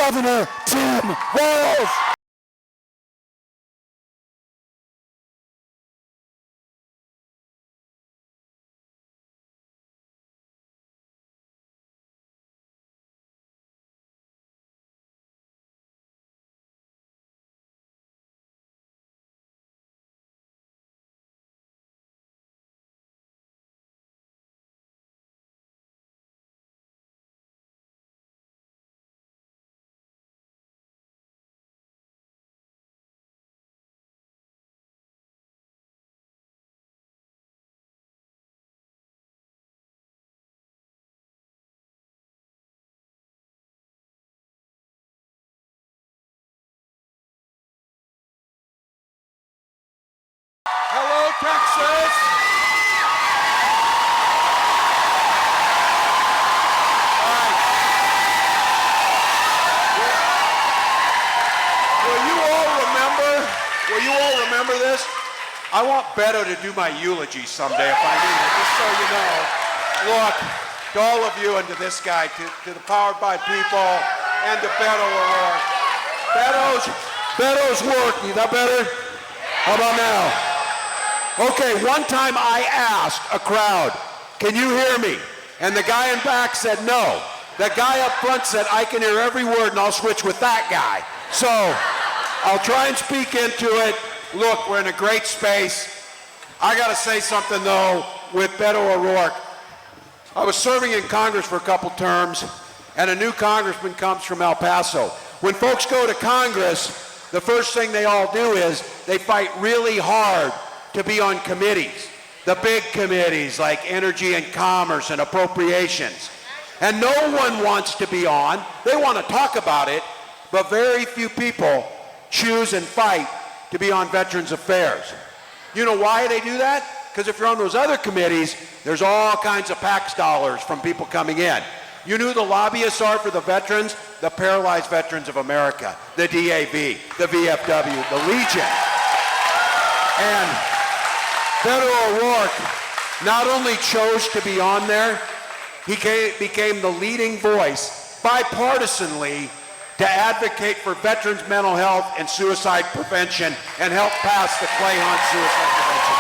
Governor Tim Walz. Hello, Texas! Will you all remember this? I want Beto to do my eulogy someday if I need it, just so you know. Look, to all of you and to this guy, to the Powered by People and to Beto O'Rourke. Beto's work, is that better? How about now? Okay, one time I asked a crowd, can you hear me? And the guy in back said no. The guy up front said, I can hear every word and I'll switch with that guy. So I'll try and speak into it. Look, we're in a great space. I gotta say something though with Beto O'Rourke. I was serving in Congress for a couple terms and a new congressman comes from El Paso. When folks go to Congress, the first thing they all do is they fight really hard to be on committees, the big committees like Energy and Commerce and Appropriations. And no one wants to be on. They want to talk about it, but very few people choose and fight to be on Veterans Affairs. You know why they do that? Because if you're on those other committees, there's all kinds of PAX dollars from people coming in. You know who the lobbyists are for the veterans? The Paralyzed Veterans of America, the DAV, the VFW, the Legion. And Beto O'Rourke not only chose to be on there, he became the leading voice, bipartisanly, to advocate for veterans' mental health and suicide prevention and help pass the Clay-Hunt suicide prevention.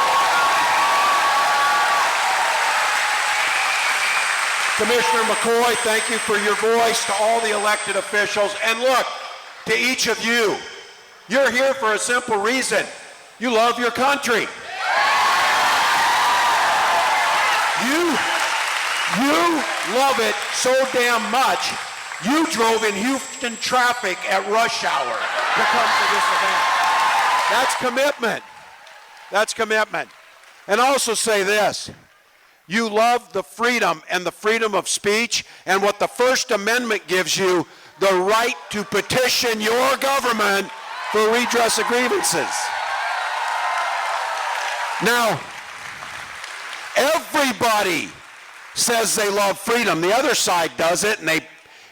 Commissioner McCoy, thank you for your voice, to all the elected officials. And look, to each of you, you're here for a simple reason. You love your country. You love it so damn much, you drove in Houston traffic at rush hour to come to this event. That's commitment. That's commitment. And I also say this, you love the freedom and the freedom of speech and what the First Amendment gives you, the right to petition your government for redress of grievances. Now, everybody says they love freedom. The other side does it, and they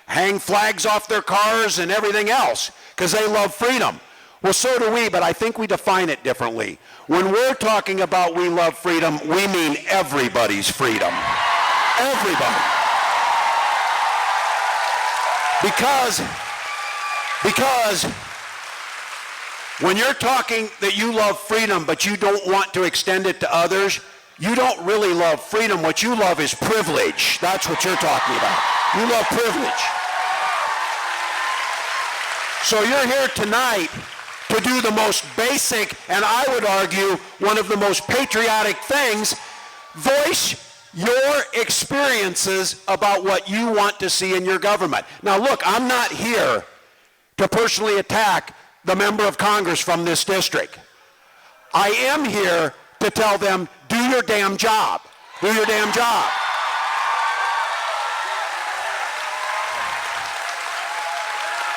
hang flags off their cars and everything else because they love freedom. Well, so do we, but I think we define it differently. When we're talking about we love freedom, we mean everybody's freedom. Everybody. Because when you're talking that you love freedom, but you don't want to extend it to others, you don't really love freedom. What you love is privilege. That's what you're talking about. You love privilege. So you're here tonight to do the most basic, and I would argue, one of the most patriotic things, voice your experiences about what you want to see in your government. Now look, I'm not here to personally attack the member of Congress from this district. I am here to tell them, do your damn job. Do your damn job.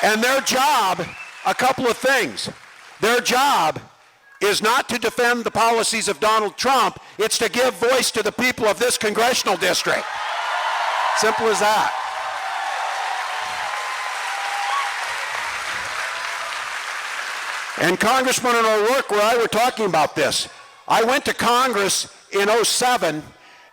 And their job, a couple of things. Their job is not to defend the policies of Donald Trump, it's to give voice to the people of this congressional district. Simple as that. And Congressman O'Rourke, where I were talking about this, I went to Congress in '07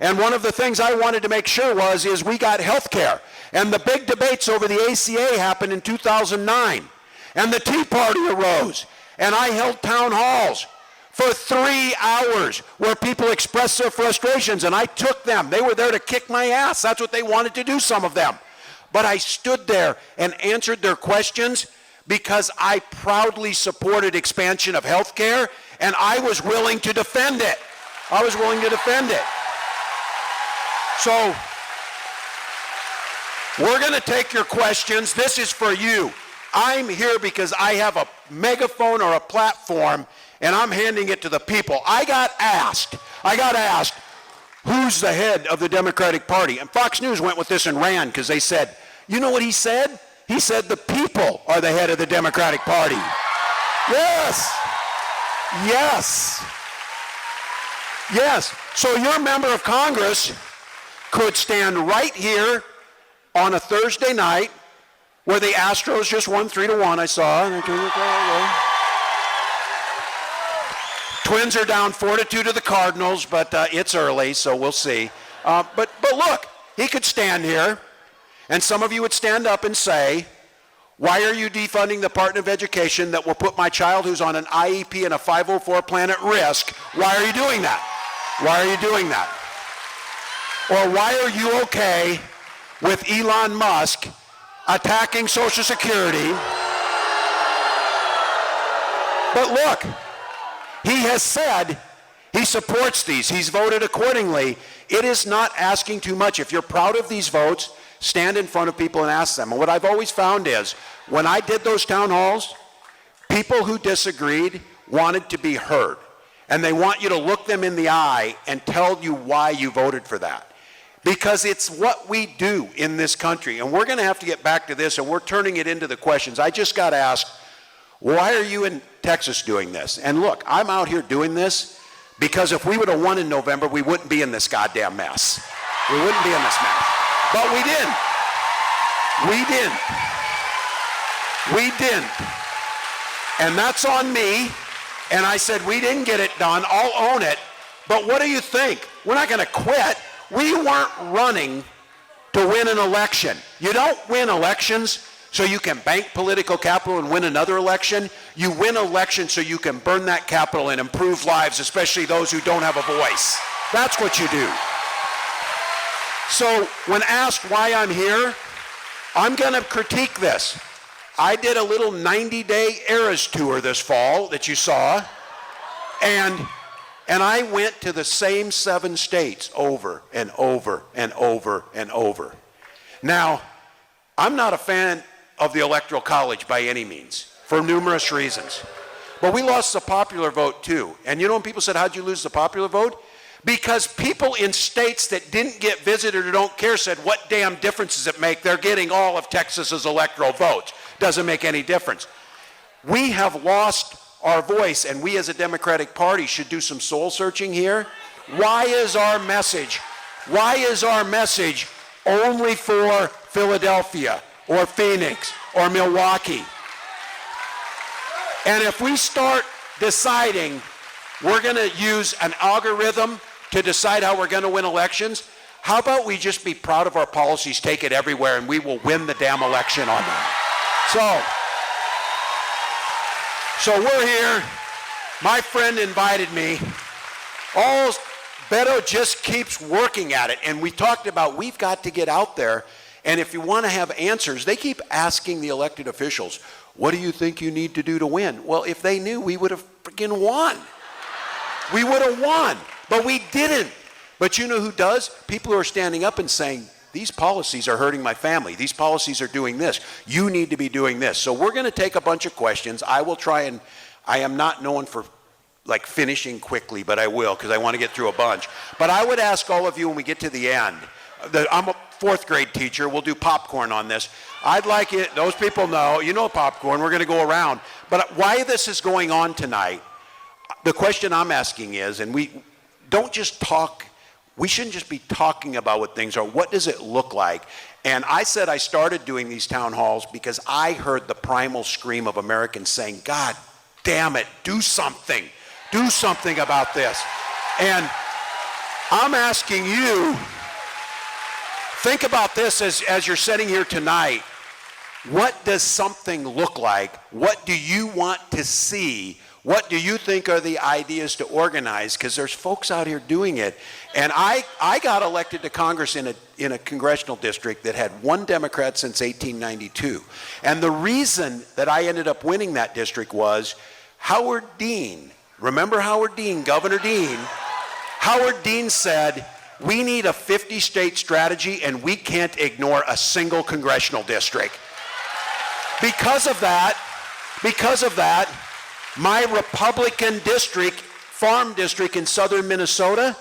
And one of the things I wanted to make sure is we got health care. And the big debates over the ACA happened in 2009. And the Tea Party arose. And I held town halls for 3 hours where people expressed their frustrations, and I took them. They were there to kick my ass. That's what they wanted to do, some of them. But I stood there and answered their questions because I proudly supported expansion of health care, and I was willing to defend it. I was willing to defend it. So we're going to take your questions. This is for you. I'm here because I have a megaphone or a platform, and I'm handing it to the people. I got asked, who's the head of the Democratic Party? And Fox News went with this and ran because they said, you know what he said? He said the people are the head of the Democratic Party. Yes. Yes. Yes. So your member of Congress could stand right here on a Thursday night where the Astros just won 3-1, I saw. Twins are down 4-2 to the Cardinals, but it's early, so we'll see. But look, he could stand here, and some of you would stand up and say, why are you defunding the Department of Education that will put my child who's on an IEP and a 504 plan at risk? Why are you doing that? Why are you doing that? Or why are you okay with Elon Musk attacking Social Security? But look, he has said he supports these. He's voted accordingly. It is not asking too much. If you're proud of these votes, stand in front of people and ask them. And what I've always found is, when I did those town halls, people who disagreed wanted to be heard. And they want you to look them in the eye and tell you why you voted for that. Because it's what we do in this country. And we're going to have to get back to this, and we're turning it into the questions. I just got asked, why are you in Texas doing this? And look, I'm out here doing this because if we would have won in November, we wouldn't be in this goddamn mess. We wouldn't be in this mess. But we didn't. We didn't. We didn't. And that's on me. And I said, we didn't get it done. I'll own it. But what do you think? We're not going to quit. We weren't running to win an election. You don't win elections so you can bank political capital and win another election. You win elections so you can burn that capital and improve lives, especially those who don't have a voice. That's what you do. So when asked why I'm here, I'm going to critique this. I did a little 90-day Eras tour this fall that you saw, and I went to the same 7 states over and over and over and over. Now, I'm not a fan of the Electoral College by any means, for numerous reasons. But we lost the popular vote too. And you know when people said, how'd you lose the popular vote? Because people in states that didn't get visited or don't care said, what damn difference does it make? They're getting all of Texas's electoral votes. Doesn't make any difference. We have lost our voice, and we as a Democratic Party should do some soul searching here. Why is our message only for Philadelphia or Phoenix or Milwaukee? And if we start deciding we're going to use an algorithm to decide how we're going to win elections, how about we just be proud of our policies, take it everywhere, and we will win the damn election on that. So we're here. My friend invited me. Beto just keeps working at it. And we talked about we've got to get out there. And if you want to have answers, they keep asking the elected officials, what do you think you need to do to win? Well, if they knew, we would have freaking won. We would have won. But we didn't. But you know who does? People who are standing up and saying, these policies are hurting my family. These policies are doing this. You need to be doing this. So we're going to take a bunch of questions. I will try, and I am not known for like finishing quickly, but I will because I want to get through a bunch. But I would ask all of you when we get to the end, I'm a 4th grade teacher. We'll do popcorn on this. I'd like it, those people know, you know popcorn, we're going to go around. But why this is going on tonight, the question I'm asking is, and we don't just talk, we shouldn't just be talking about what things are. What does it look like? And I said I started doing these town halls because I heard the primal scream of Americans saying, God damn it, do something. Do something about this. And I'm asking you, think about this as you're sitting here tonight. What does something look like? What do you want to see? What do you think are the ideas to organize? Because there's folks out here doing it. And I got elected to Congress in a congressional district that had one Democrat since 1892. And the reason that I ended up winning that district was Howard Dean. Remember Howard Dean, Governor Dean? Howard Dean said, we need a 50-state strategy and we can't ignore a single congressional district. Because of that, my Republican district, farm district in southern Minnesota,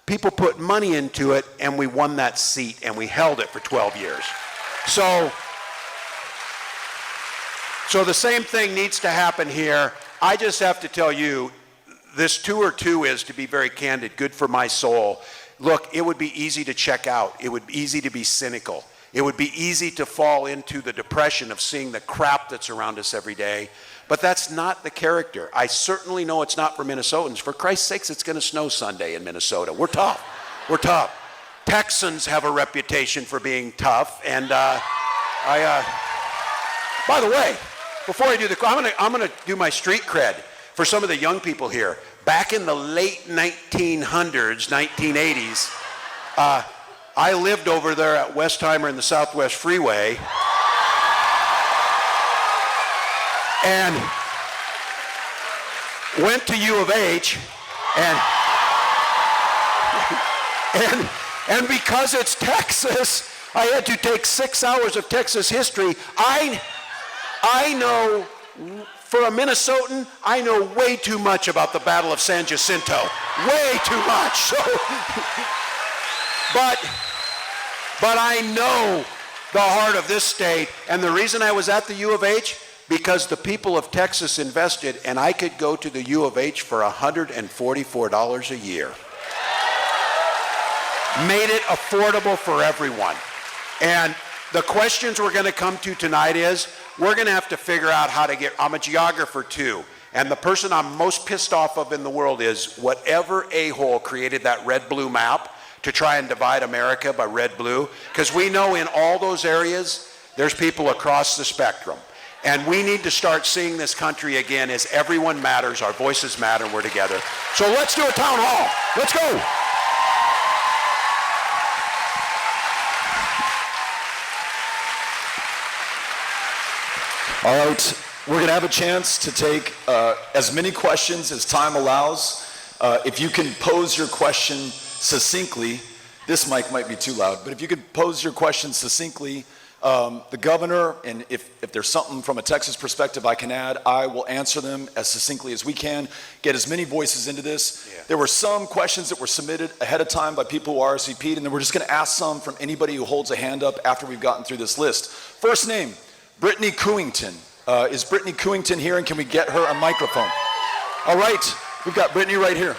people put money into it and we won that seat and we held it for 12 years. So the same thing needs to happen here. I just have to tell you, this tour too is, to be very candid, good for my soul. Look, it would be easy to check out. It would be easy to be cynical. It would be easy to fall into the depression of seeing the crap that's around us every day. But that's not the character. I certainly know it's not for Minnesotans. For Christ's sakes, it's going to snow Sunday in Minnesota. We're tough. We're tough. Texans have a reputation for being tough. And by the way, before I do I'm going to do my street cred for some of the young people here. Back in the late 1900s, 1980s, I lived over there at Westheimer in the Southwest Freeway. And went to U of H, and because it's Texas, I had to take 6 hours of Texas history. I know, for a Minnesotan, I know way too much about the Battle of San Jacinto. Way too much. So, but I know the heart of this state, and the reason I was at the U of H, because the people of Texas invested, and I could go to the U of H for $144 a year. Made it affordable for everyone. And the questions we're going to come to tonight is, we're going to have to figure out how to get, I'm a geographer too, and the person I'm most pissed off of in the world is whatever a-hole created that red-blue map to try and divide America by red-blue, because we know in all those areas, there's people across the spectrum. And we need to start seeing this country again as everyone matters, our voices matter, we're together. So let's do a town hall. Let's go. All right, we're going to have a chance to take as many questions as time allows. If you can pose your question succinctly, this mic might be too loud, but if you could pose your question succinctly, the governor, and if there's something from a Texas perspective I can add, I will answer them as succinctly as we can, get as many voices into this. Yeah. There were some questions that were submitted ahead of time by people who RSVP'd, and then we're just going to ask some from anybody who holds a hand up after we've gotten through this list. First name, Brittany Cooington. Is Brittany Cooington here, and can we get her a microphone? All right, we've got Brittany right here.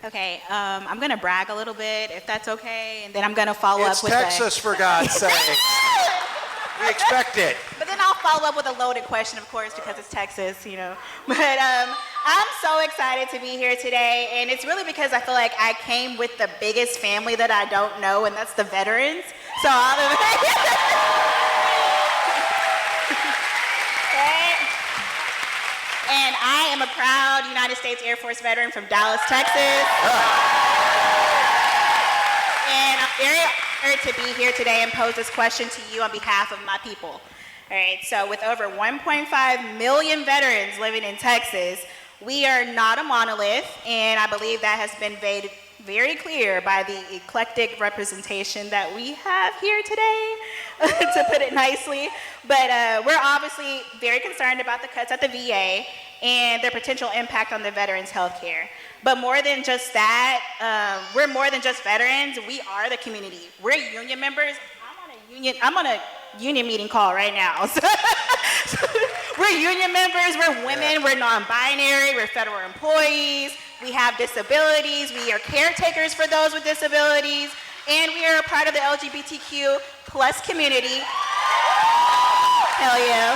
Okay, I'm going to brag a little bit, if that's okay, and then I'm going to follow up with Texas, for God's sake. We expect it. But then I'll follow up with a loaded question, of course, because it's Texas, you know. But I'm so excited to be here today, and it's really because I feel like I came with the biggest family that I don't know, and that's the veterans. So and I am a proud United States Air Force veteran from Dallas, Texas. And I'm very honored to be here today and pose this question to you on behalf of my people. All right, so with over 1.5 million veterans living in Texas, we are not a monolith, and I believe that has been made very clear by the eclectic representation that we have here today, to put it nicely. But we're obviously very concerned about the cuts at the VA and their potential impact on the veterans' health care. But more than just that, we're more than just veterans. We are the community. We're union members. I'm on a union meeting call right now. We're union members, we're women, we're non-binary, we're federal employees, we have disabilities, we are caretakers for those with disabilities, and we are a part of the LGBTQ plus community. Hell yeah.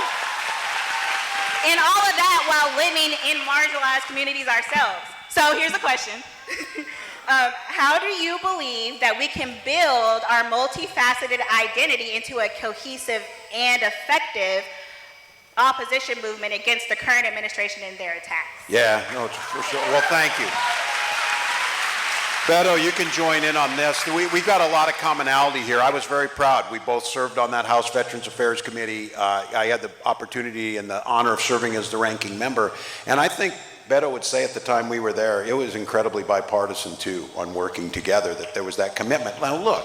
And all of that while living in marginalized communities ourselves. So here's a question. How do you believe that we can build our multifaceted identity into a cohesive and effective opposition movement against the current administration and their attacks? Yeah, no, for sure. Well, thank you. Beto, you can join in on this. We've got a lot of commonality here. I was very proud. We both served on that House Veterans Affairs Committee. I had the opportunity and the honor of serving as the ranking member. And I think Beto would say at the time we were there, it was incredibly bipartisan too on working together, that there was that commitment. Now look,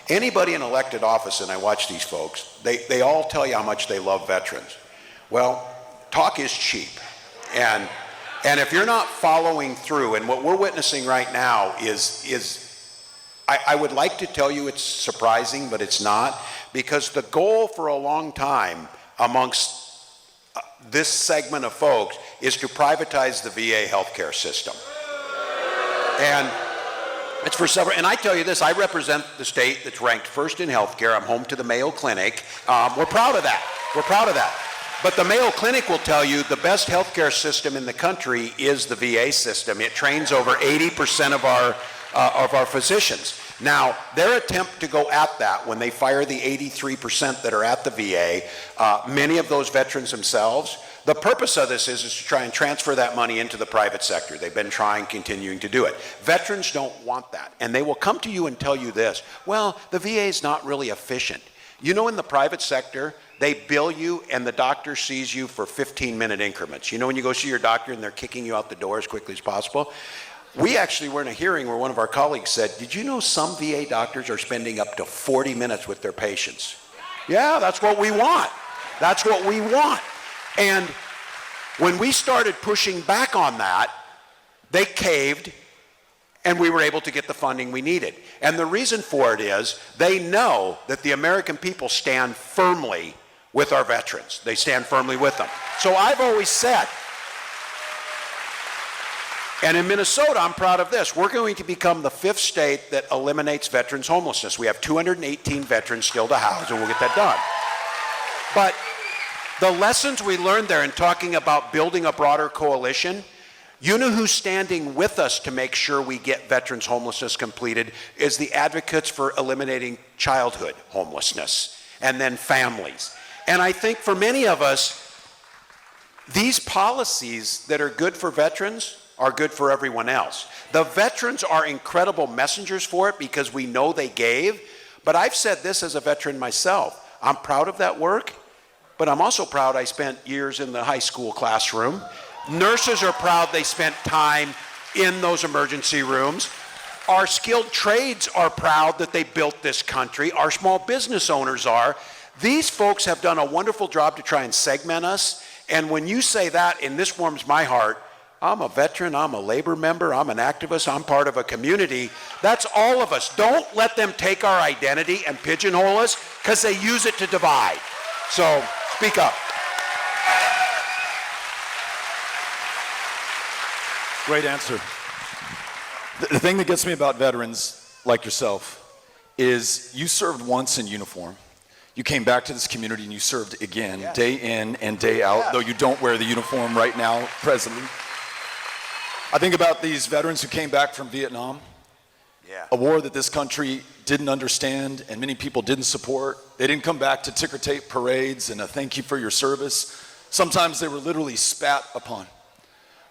anybody in elected office, and I watch these folks, they all tell you how much they love veterans. Well, talk is cheap. And if you're not following through, and what we're witnessing right now is I would like to tell you it's surprising, but it's not, because the goal for a long time amongst this segment of folks is to privatize the VA healthcare system. And it's for several, and I tell you this, I represent the state that's ranked first in healthcare. I'm home to the Mayo Clinic. We're proud of that. We're proud of that. But the Mayo Clinic will tell you the best healthcare system in the country is the VA system. It trains over 80% of our physicians. Now, their attempt to go at that when they fire the 83% that are at the VA, many of those veterans themselves, the purpose of this is to try and transfer that money into the private sector. They've been continuing to do it. Veterans don't want that. And they will come to you and tell you this, well, the VA is not really efficient. You know, in the private sector, they bill you and the doctor sees you for 15-minute increments. You know when you go see your doctor and they're kicking you out the door as quickly as possible? We actually were in a hearing where one of our colleagues said, did you know some VA doctors are spending up to 40 minutes with their patients? Yeah, that's what we want. That's what we want. And when we started pushing back on that, they caved and we were able to get the funding we needed. And the reason for it is they know that the American people stand firmly with our veterans. They stand firmly with them. So I've always said, and in Minnesota, I'm proud of this. We're going to become the 5th state that eliminates veterans homelessness. We have 218 veterans still to house, and we'll get that done. But the lessons we learned there in talking about building a broader coalition, you know who's standing with us to make sure we get veterans homelessness completed is the advocates for eliminating childhood homelessness and then families. And I think for many of us, these policies that are good for veterans are good for everyone else. The veterans are incredible messengers for it because we know they gave, but I've said this as a veteran myself. I'm proud of that work, but I'm also proud I spent years in the high school classroom. Nurses are proud they spent time in those emergency rooms. Our skilled trades are proud that they built this country. Our small business owners are. These folks have done a wonderful job to try and segment us, and when you say that, and this warms my heart, I'm a veteran, I'm a labor member, I'm an activist, I'm part of a community. That's all of us. Don't let them take our identity and pigeonhole us because they use it to divide. So, speak up. Great answer. The thing that gets me about veterans like yourself is you served once in uniform. You came back to this community and you served again, yes, day in and day out, yes, though you don't wear the uniform right now, presently. I think about these veterans who came back from Vietnam, a war that this country didn't understand and many people didn't support. They didn't come back to ticker tape parades and a thank you for your service. Sometimes they were literally spat upon.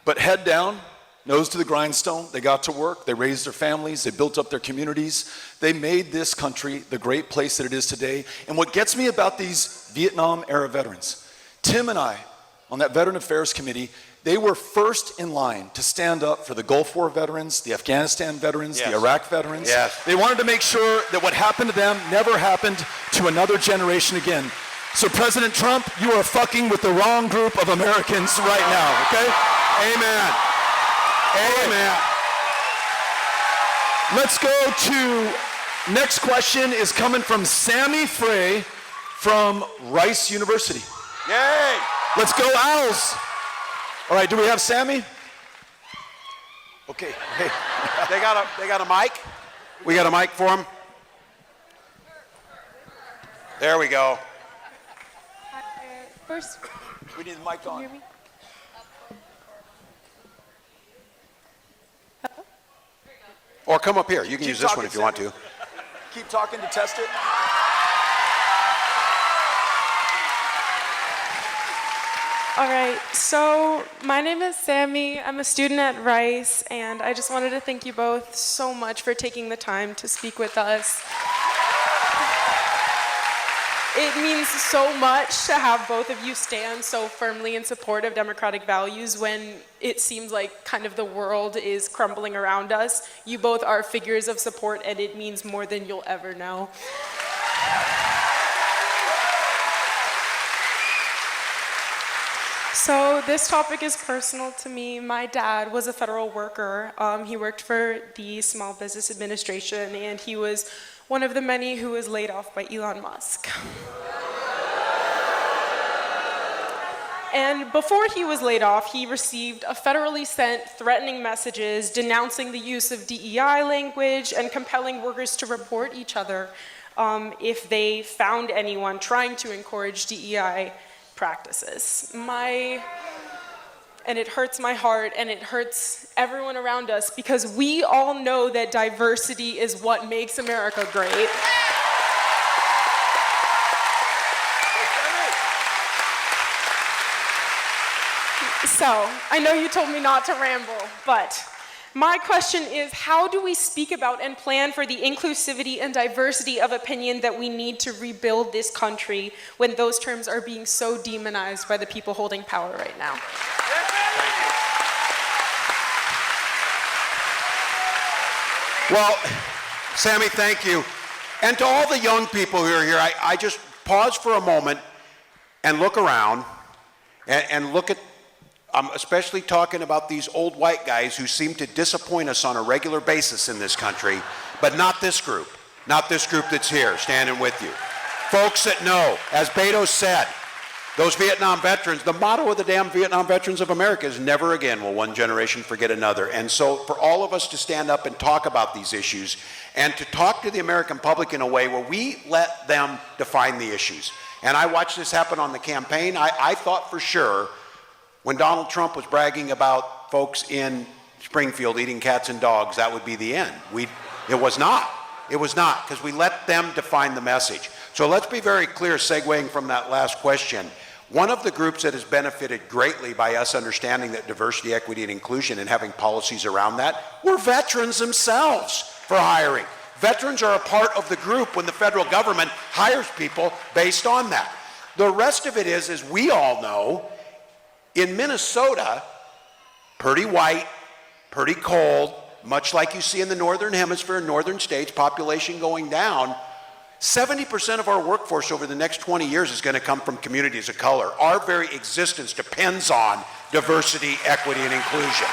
But head down, nose to the grindstone, they got to work, they raised their families, they built up their communities. They made this country the great place that it is today. And what gets me about these Vietnam era veterans, Tim and I, on that Veteran Affairs Committee, they were first in line to stand up for the Gulf War veterans, the Afghanistan veterans, yes, the Iraq veterans. Yes. They wanted to make sure that what happened to them never happened to another generation again. So President Trump, you are fucking with the wrong group of Americans right now, okay? Amen. Amen. Let's go to, next question is coming from Sammy Frey from Rice University. Yay! Let's go Owls. All right, do we have Sammy? Okay, hey. They got a mic? We got a mic for him? There we go. We need the mic on. Can you hear me? Or come up here. You can use this one if you want to. Keep talking to test it. All right, so my name is Sammy. I'm a student at Rice, and I just wanted to thank you both so much for taking the time to speak with us. It means so much to have both of you stand so firmly in support of democratic values when it seems like kind of the world is crumbling around us. You both are figures of support, and it means more than you'll ever know. So this topic is personal to me. My dad was a federal worker. He worked for the Small Business Administration, and he was one of the many who was laid off by Elon Musk. And before he was laid off, he received a federally sent threatening messages denouncing the use of DEI language and compelling workers to report each other if they found anyone trying to encourage DEI practices. And it hurts my heart, and it hurts everyone around us, because we all know that diversity is what makes America great. So, I know you told me not to ramble, but my question is, how do we speak about and plan for the inclusivity and diversity of opinion that we need to rebuild this country when those terms are being so demonized by the people holding power right now? Well, Sammy, thank you. And to all the young people who are here, I just pause for a moment and look around and look at, I'm especially talking about these old white guys who seem to disappoint us on a regular basis in this country, but not this group that's here standing with you. Folks that know, as Beto said, those Vietnam veterans, the motto of the damn Vietnam Veterans of America is never again will one generation forget another. And so for all of us to stand up and talk about these issues and to talk to the American public in a way where we let them define the issues. And I watched this happen on the campaign. I thought for sure when Donald Trump was bragging about folks in Springfield eating cats and dogs, that would be the end. It was not. It was not, because we let them define the message. So let's be very clear, segueing from that last question. One of the groups that has benefited greatly by us understanding that diversity, equity, and inclusion and having policies around that were veterans themselves for hiring. Veterans are a part of the group when the federal government hires people based on that. The rest of it is, as we all know, in Minnesota, pretty white, pretty cold, much like you see in the northern hemisphere, northern states, population going down, 70% of our workforce over the next 20 years is going to come from communities of color. Our very existence depends on diversity, equity, and inclusion.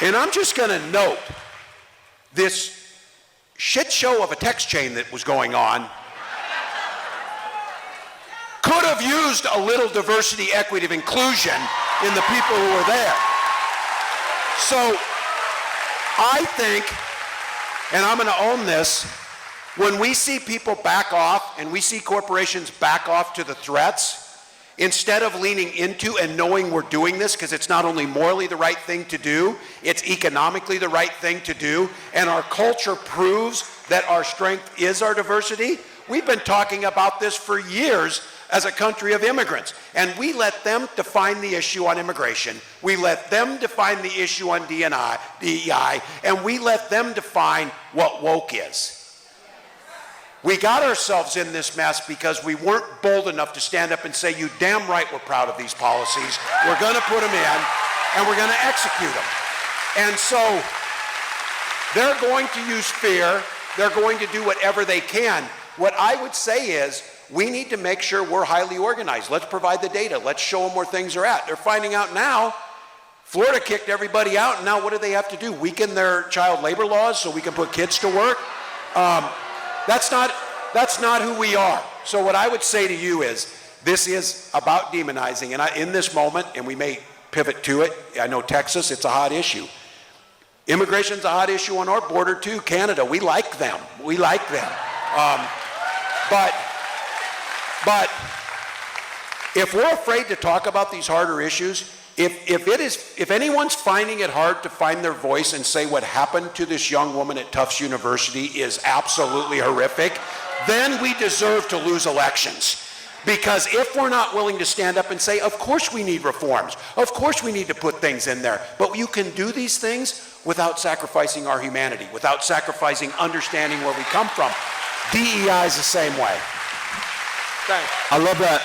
And I'm just going to note this shit show of a text chain that was going on could have used a little diversity, equity, and inclusion in the people who were there. So I think, and I'm going to own this, when we see people back off and we see corporations back off to the threats, instead of leaning into and knowing we're doing this, because it's not only morally the right thing to do, it's economically the right thing to do, and our culture proves that our strength is our diversity. We've been talking about this for years as a country of immigrants, and we let them define the issue on immigration. We let them define the issue on DEI, and we let them define what woke is. We got ourselves in this mess because we weren't bold enough to stand up and say, you damn right we're proud of these policies. We're going to put them in, and we're going to execute them. And so they're going to use fear. They're going to do whatever they can. What I would say is, we need to make sure we're highly organized. Let's provide the data. Let's show them where things are at. They're finding out now. Florida kicked everybody out, and now what do they have to do? Weaken their child labor laws so we can put kids to work? That's not who we are. So what I would say to you is, this is about demonizing, and in this moment, and we may pivot to it, I know Texas, it's a hot issue. Immigration's a hot issue on our border too. Canada, we like them. We like them. But if we're afraid to talk about these harder issues, if anyone's finding it hard to find their voice and say what happened to this young woman at Tufts University is absolutely horrific, then we deserve to lose elections. Because if we're not willing to stand up and say, of course we need reforms, of course we need to put things in there, but you can do these things without sacrificing our humanity, without sacrificing understanding where we come from. DEI is the same way. Thanks. I love that.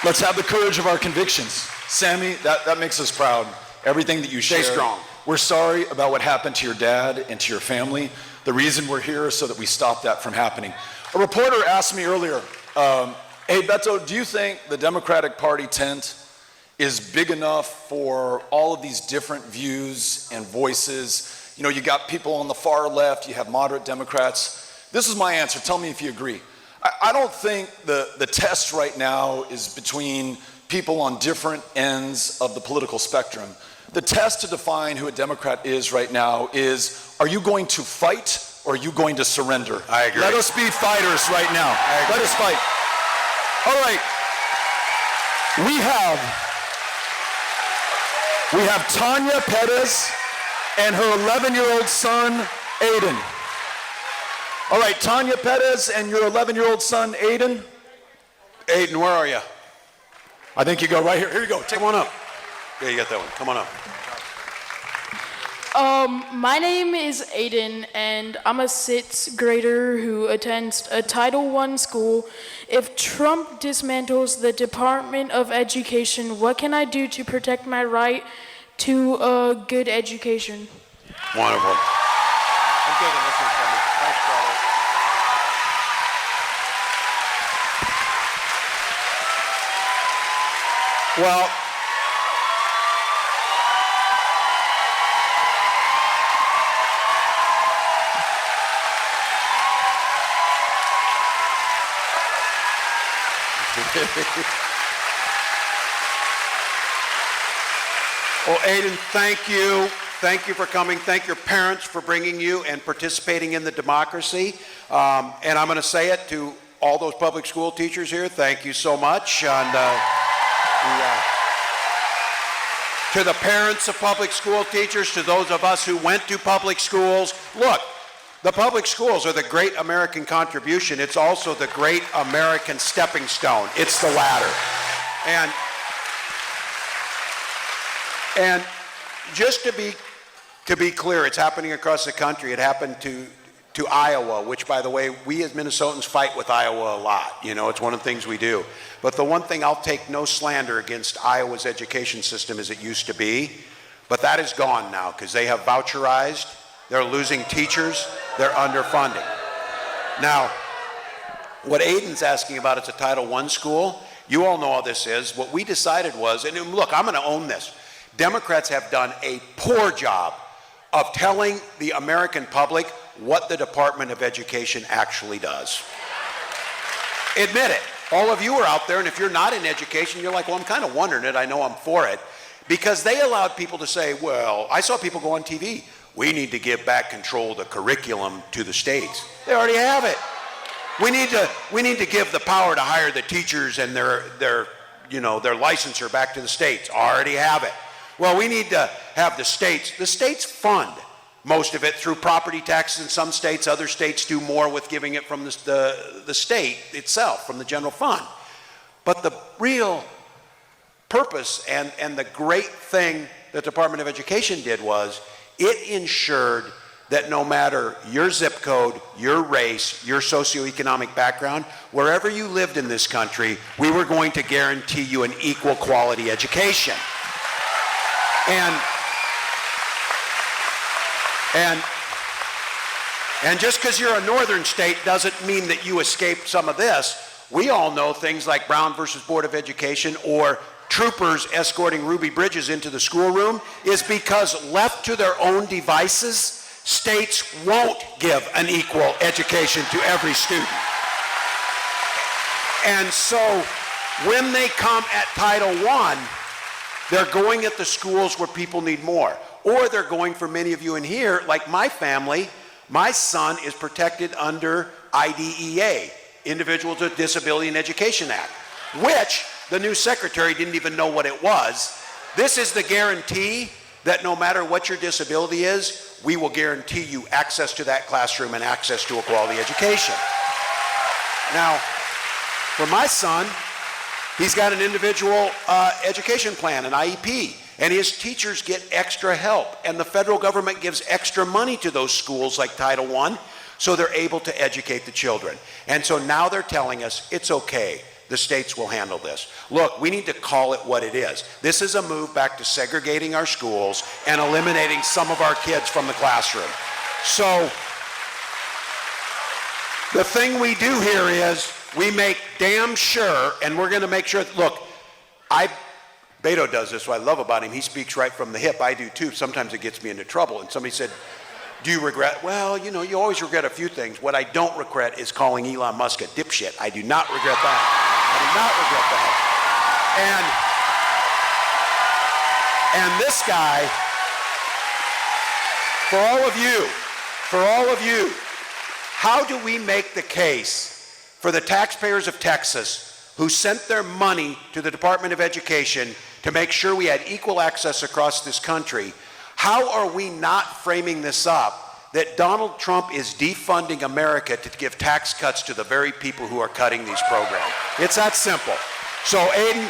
Let's have the courage of our convictions. Sammy, that makes us proud. Everything that you share. Stay strong. We're sorry about what happened to your dad and to your family. The reason we're here is so that we stop that from happening. A reporter asked me earlier, hey Beto, do you think the Democratic Party tent is big enough for all of these different views and voices? You know, you got people on the far left, you have moderate Democrats. This is my answer, tell me if you agree. I don't think the test right now is between people on different ends of the political spectrum. The test to define who a Democrat is right now is, are you going to fight or are you going to surrender? I agree. Let us be fighters right now. Let us fight. All right. We have Tanya Perez and her 11-year-old son, Aiden. All right, Tanya Perez and your 11-year-old son, Aiden. Aiden, where are you? I think you go right here. Here you go. Come on up. Yeah, you got that one. Come on up. My name is Aiden, and I'm a 6th grader who attends a Title I school. If Trump dismantles the Department of Education, what can I do to protect my right to a good education? Wonderful. I'm taking this one from you. Thanks, brother. Well, well, Aiden, thank you. Thank you for coming. Thank your parents for bringing you and participating in the democracy. And I'm going to say it to all those public school teachers here. Thank you so much. And to the parents of public school teachers, to those of us who went to public schools, look, the public schools are the great American contribution. It's also the great American stepping stone. It's the ladder. And just to be clear, it's happening across the country. It happened to Iowa, which, by the way, we as Minnesotans fight with Iowa a lot. You know, it's one of the things we do. But the one thing, I'll take no slander against Iowa's education system as it used to be, but that is gone now because they have voucherized. They're losing teachers. They're underfunding. Now, what Aiden's asking about, it's a Title I school. You all know how this is. What we decided was, and look, I'm going to own this. Democrats have done a poor job of telling the American public what the Department of Education actually does. Admit it. All of you are out there, and if you're not in education, you're like, well, I'm kind of wondering it. I know I'm for it. Because they allowed people to say, well, I saw people go on TV, we need to give back control of the curriculum to the states. They already have it. We need to give the power to hire the teachers and their licensure back to the states. Already have it. Well, we need to have the states fund most of it through property taxes in some states. Other states do more with giving it from the state itself, from the general fund. But the real purpose and the great thing the Department of Education did was it ensured that no matter your zip code, your race, your socioeconomic background, wherever you lived in this country, we were going to guarantee you an equal quality education. And just because you're a northern state doesn't mean that you escaped some of this. We all know things like Brown versus Board of Education or troopers escorting Ruby Bridges into the schoolroom is because left to their own devices, states won't give an equal education to every student. And so when they come at Title I, they're going at the schools where people need more. or they're going for many of you in here, like my family. My son is protected under IDEA, Individuals with Disability and Education Act, which the new secretary didn't even know what it was. This is the guarantee that no matter what your disability is, we will guarantee you access to that classroom and access to a quality education. Now, for my son, he's got an individual education plan, an IEP, and his teachers get extra help, and the federal government gives extra money to those schools like Title I, so they're able to educate the children. And so now they're telling us it's okay. The states will handle this. Look, we need to call it what it is. This is a move back to segregating our schools and eliminating some of our kids from the classroom. So the thing we do here is we make damn sure, and we're going to make sure, look, Beto does this, what I love about him. He speaks right from the hip. I do too. Sometimes it gets me into trouble. And somebody said, do you regret? Well, you know, you always regret a few things. What I don't regret is calling Elon Musk a dipshit. I do not regret that. I do not regret that. And this guy, for all of you, how do we make the case for the taxpayers of Texas who sent their money to the Department of Education to make sure we had equal access across this country? How are we not framing this up that Donald Trump is defunding America to give tax cuts to the very people who are cutting these programs? It's that simple. So Aiden,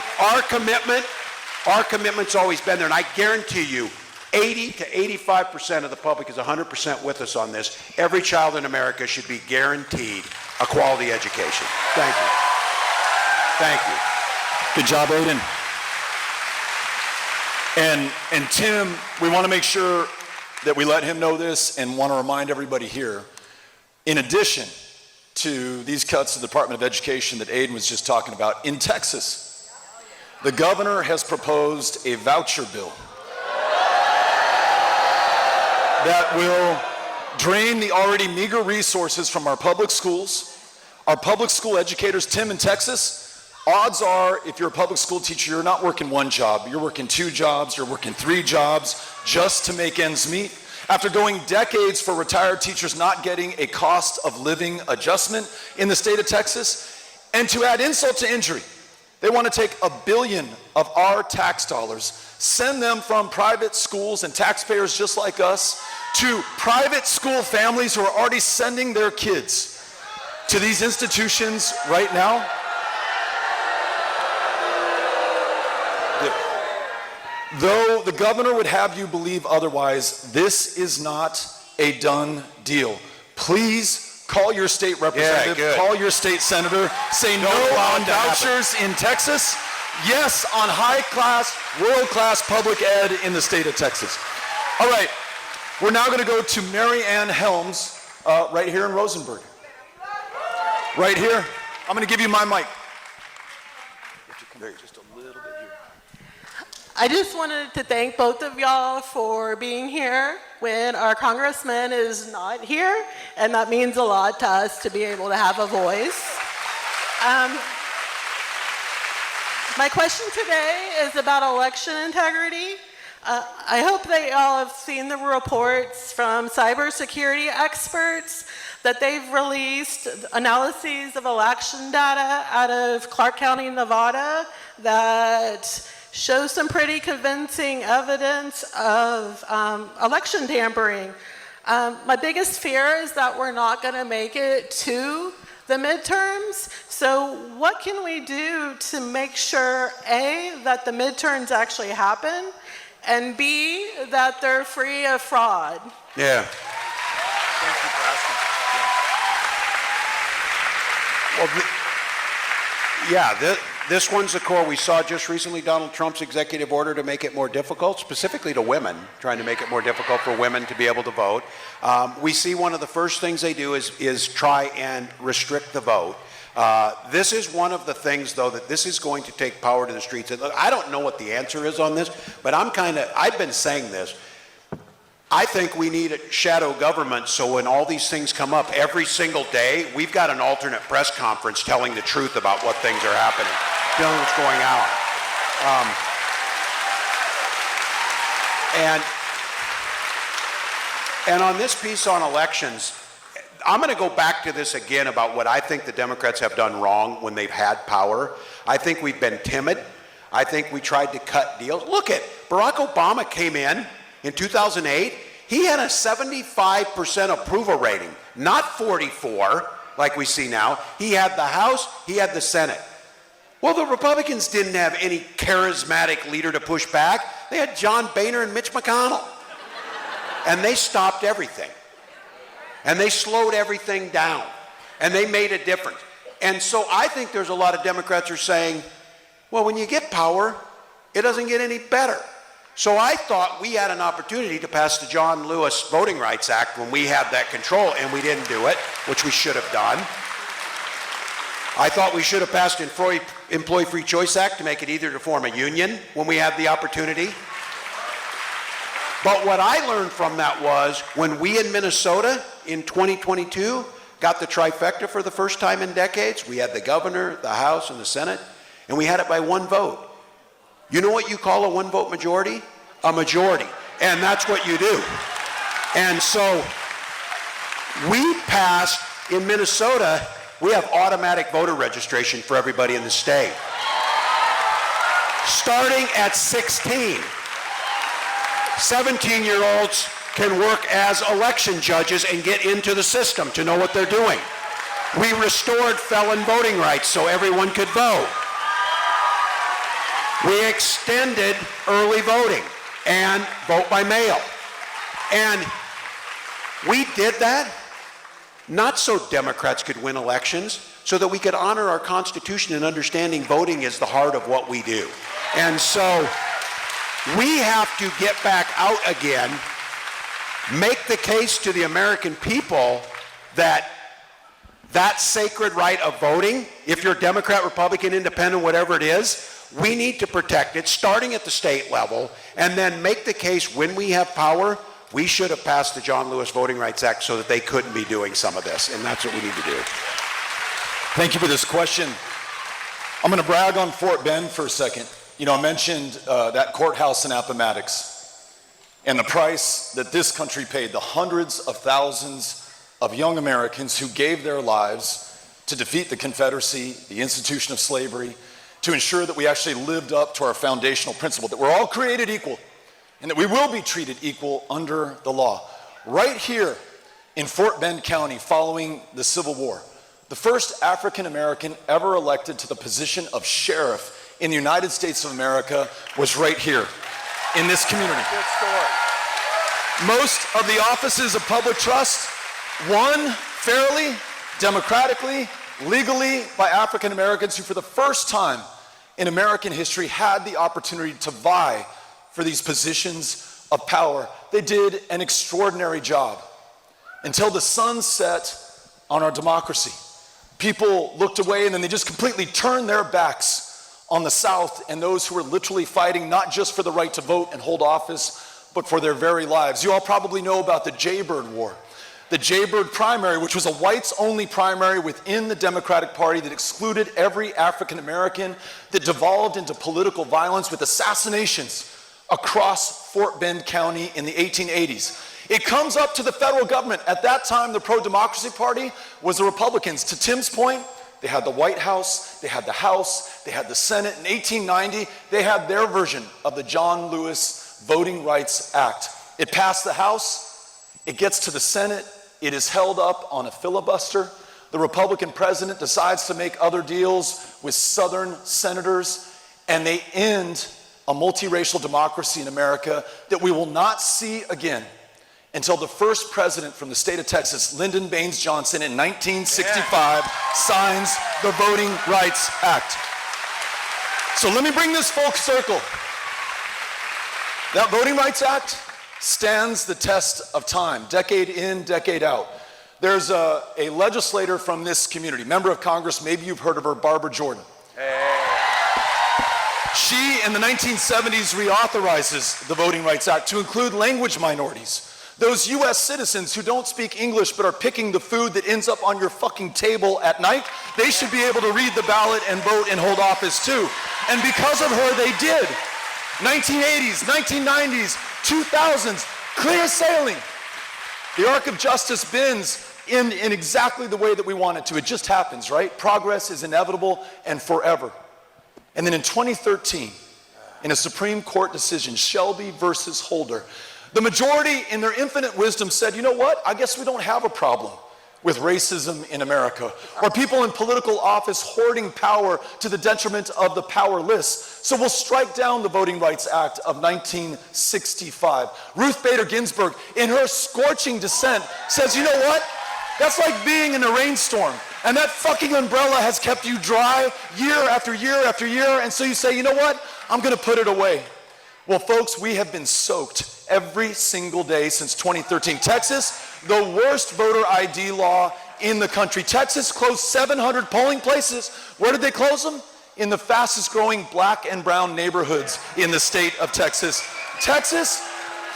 our commitment's always been there, and I guarantee you 80 to 85% of the public is 100% with us on this. Every child in America should be guaranteed a quality education. Thank you. Thank you. Good job, Aiden. And Tim, we want to make sure that we let him know this and want to remind everybody here, in addition to these cuts to the Department of Education that Aiden was just talking about, in Texas, the governor has proposed a voucher bill that will drain the already meager resources from our public schools, our public school educators. Tim, in Texas, odds are, if you're a public school teacher, you're not working one job, you're working 2 jobs, you're working 3 jobs just to make ends meet. After going decades for retired teachers not getting a cost of living adjustment in the state of Texas, and to add insult to injury, they want to take $1 billion of our tax dollars, send them from private schools and taxpayers just like us to private school families who are already sending their kids to these institutions right now. Though the governor would have you believe otherwise, this is not a done deal. Please call your state representative, call your state senator, say no on vouchers in Texas, yes on high-class, world-class public ed in the state of Texas. All right, we're now going to go to Mary Ann Helms right here in Rosenberg. Right here. I'm going to give you my mic. Just a little bit here. I just wanted to thank both of y'all for being here when our congressman is not here, and that means a lot to us to be able to have a voice. My question today is about election integrity. I hope that y'all have seen the reports from cybersecurity experts that they've released analyses of election data out of Clark County, Nevada, that show some pretty convincing evidence of election tampering. My biggest fear is that we're not going to make it to the midterms. So what can we do to make sure, A, that the midterms actually happen, and B, that they're free of fraud? Yeah. Thank you for asking. Well, this one's the core. We saw just recently Donald Trump's executive order to make it more difficult, specifically to women, trying to make it more difficult for women to be able to vote. We see one of the first things they do is try and restrict the vote. This is one of the things, though, that this is going to take power to the streets. And look, I don't know what the answer is on this, but I've been saying this. I think we need a shadow government, so when all these things come up every single day, we've got an alternate press conference telling the truth about what things are happening, telling what's going on. And on this piece on elections, I'm going to go back to this again about what I think the Democrats have done wrong when they've had power. I think we've been timid. I think we tried to cut deals. Look at Barack Obama came in 2008. He had a 75% approval rating, not 44 like we see now. He had the House, he had the Senate. Well, the Republicans didn't have any charismatic leader to push back. They had John Boehner and Mitch McConnell. And they stopped everything. And they slowed everything down. And they made a difference. And so I think there's a lot of Democrats who are saying, well, when you get power, it doesn't get any better. So I thought we had an opportunity to pass the John Lewis Voting Rights Act when we had that control, and we didn't do it, which we should have done. I thought we should have passed Employee Free Choice Act to make it easier to form a union when we had the opportunity. But what I learned from that was when we in Minnesota in 2022 got the trifecta for the first time in decades, we had the governor, the House, and the Senate, and we had it by one vote. You know what you call a one-vote majority? A majority. And that's what you do. And so we passed, in Minnesota, we have automatic voter registration for everybody in the state. Starting at 16. 17-year-olds can work as election judges and get into the system to know what they're doing. We restored felon voting rights so everyone could vote. We extended early voting and vote by mail. And we did that not so Democrats could win elections, so that we could honor our Constitution and understanding voting is the heart of what we do. And so we have to get back out again, make the case to the American people that that sacred right of voting, if you're Democrat, Republican, Independent, whatever it is, we need to protect it, starting at the state level, and then make the case when we have power, we should have passed the John Lewis Voting Rights Act so that they couldn't be doing some of this, and that's what we need to do. Thank you for this question. I'm going to brag on Fort Bend for a second. You know, I mentioned that courthouse in Appomattox and the price that this country paid, the hundreds of thousands of young Americans who gave their lives to defeat the Confederacy, the institution of slavery, to ensure that we actually lived up to our foundational principle, that we're all created equal and that we will be treated equal under the law. Right here in Fort Bend County, following the Civil War, the first African American ever elected to the position of sheriff in the United States of America was right here in this community. Good story. Most of the offices of public trust won fairly, democratically, legally by African Americans who for the first time in American history had the opportunity to vie for these positions of power. They did an extraordinary job until the sun set on our democracy. People looked away and then they just completely turned their backs on the South and those who were literally fighting not just for the right to vote and hold office, but for their very lives. You all probably know about the Jaybird War. The Jaybird primary, which was a whites-only primary within the Democratic Party that excluded every African American, that devolved into political violence with assassinations across Fort Bend County in the 1880s. It comes up to the federal government. At that time, the pro-democracy party was the Republicans. To Tim's point, they had the White House, they had the House, they had the Senate. In 1890, they had their version of the John Lewis Voting Rights Act. It passed the House, it gets to the Senate, it is held up on a filibuster. The Republican president decides to make other deals with Southern senators, and they end a multiracial democracy in America that we will not see again until the first president from the state of Texas, Lyndon Baines Johnson, in 1965, signs the Voting Rights Act. So let me bring this full circle. That Voting Rights Act stands the test of time, decade in, decade out. There's a legislator from this community, member of Congress, maybe you've heard of her, Barbara Jordan. She, in the 1970s, reauthorizes the Voting Rights Act to include language minorities. Those U.S. citizens who don't speak English but are picking the food that ends up on your fucking table at night, they should be able to read the ballot and vote and hold office too. And because of her, they did. 1980s, 1990s, 2000s, clear sailing. The arc of justice bends in exactly the way that we want it to. It just happens, right? Progress is inevitable and forever. And then in 2013, in a Supreme Court decision, Shelby versus Holder, the majority in their infinite wisdom said, you know what? I guess we don't have a problem with racism in America, or people in political office hoarding power to the detriment of the powerless. So we'll strike down the Voting Rights Act of 1965. Ruth Bader Ginsburg, in her scorching dissent, says, you know what? That's like being in a rainstorm, and that fucking umbrella has kept you dry year after year after year, and so you say, you know what? I'm gonna put it away. Well, folks, we have been soaked every single day since 2013. Texas, the worst voter ID law in the country. Texas closed 700 polling places. Where did they close them? In the fastest growing black and brown neighborhoods in the state of Texas. Texas,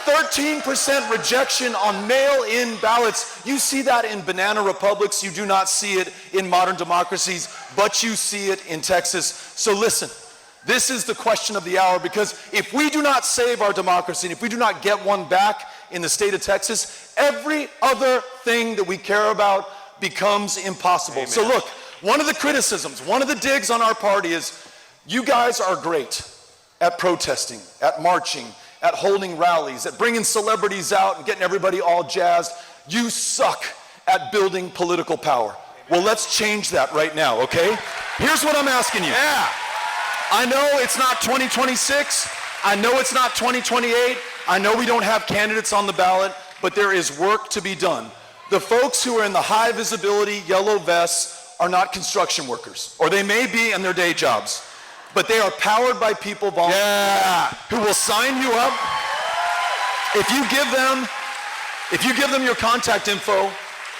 13% rejection on mail-in ballots. You see that in banana republics. You do not see it in modern democracies, but you see it in Texas. So listen. This is the question of the hour, because if we do not save our democracy, and if we do not get one back in the state of Texas, every other thing that we care about becomes impossible. Amen. So look, one of the criticisms, one of the digs on our party is, you guys are great at protesting, at marching, at holding rallies, at bringing celebrities out and getting everybody all jazzed. You suck at building political power. Amen. Well, let's change that right now, okay? Here's what I'm asking you. Yeah. I know it's not 2026, I know it's not 2028, I know we don't have candidates on the ballot, but there is work to be done. The folks who are in the high visibility yellow vests are not construction workers, or they may be in their day jobs, but they are powered by people who will sign you up. If you give them your contact info,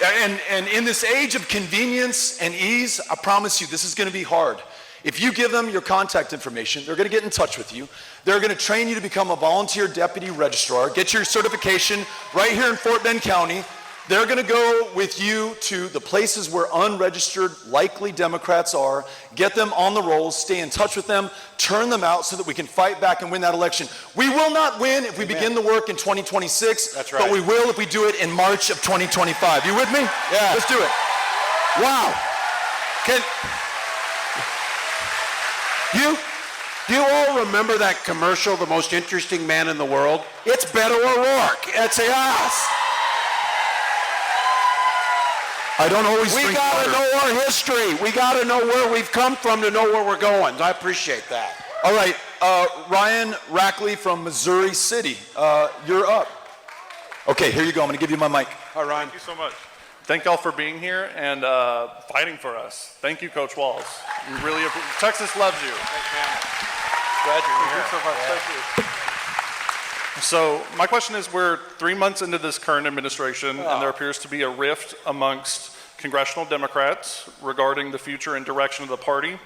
and in this age of convenience and ease, I promise you this is going to be hard. If you give them your contact information, they're going to get in touch with you. They're going to train you to become a volunteer deputy registrar, get your certification right here in Fort Bend County. They're going to go with you to the places where unregistered, likely Democrats are, get them on the rolls, stay in touch with them, turn them out so that we can fight back and win that election. We will not win if we begin the work in 2026, That's right. but we will if we do it in March of 2025. You with me? Yeah. Let's do it. Wow. Do you all remember that commercial, The Most Interesting Man in the World? It's Beto O'Rourke. It's us. I don't always We drink got to water. know our history. We got to know where we've come from to know where we're going. I appreciate that. All right, Ryan Rackley from Missouri City, you're up. Okay, here you go. I'm going to give you my mic. Hi, Ryan. Thank you so much. Thank y'all for being here and fighting for us. Thank you, Coach Walz. We really Texas loves you. Thanks, man. Glad you're here. Thank you so much. Thank you. So my question is, we're 3 months into this current administration, and there appears to be a rift amongst congressional Democrats regarding the future and direction of the party.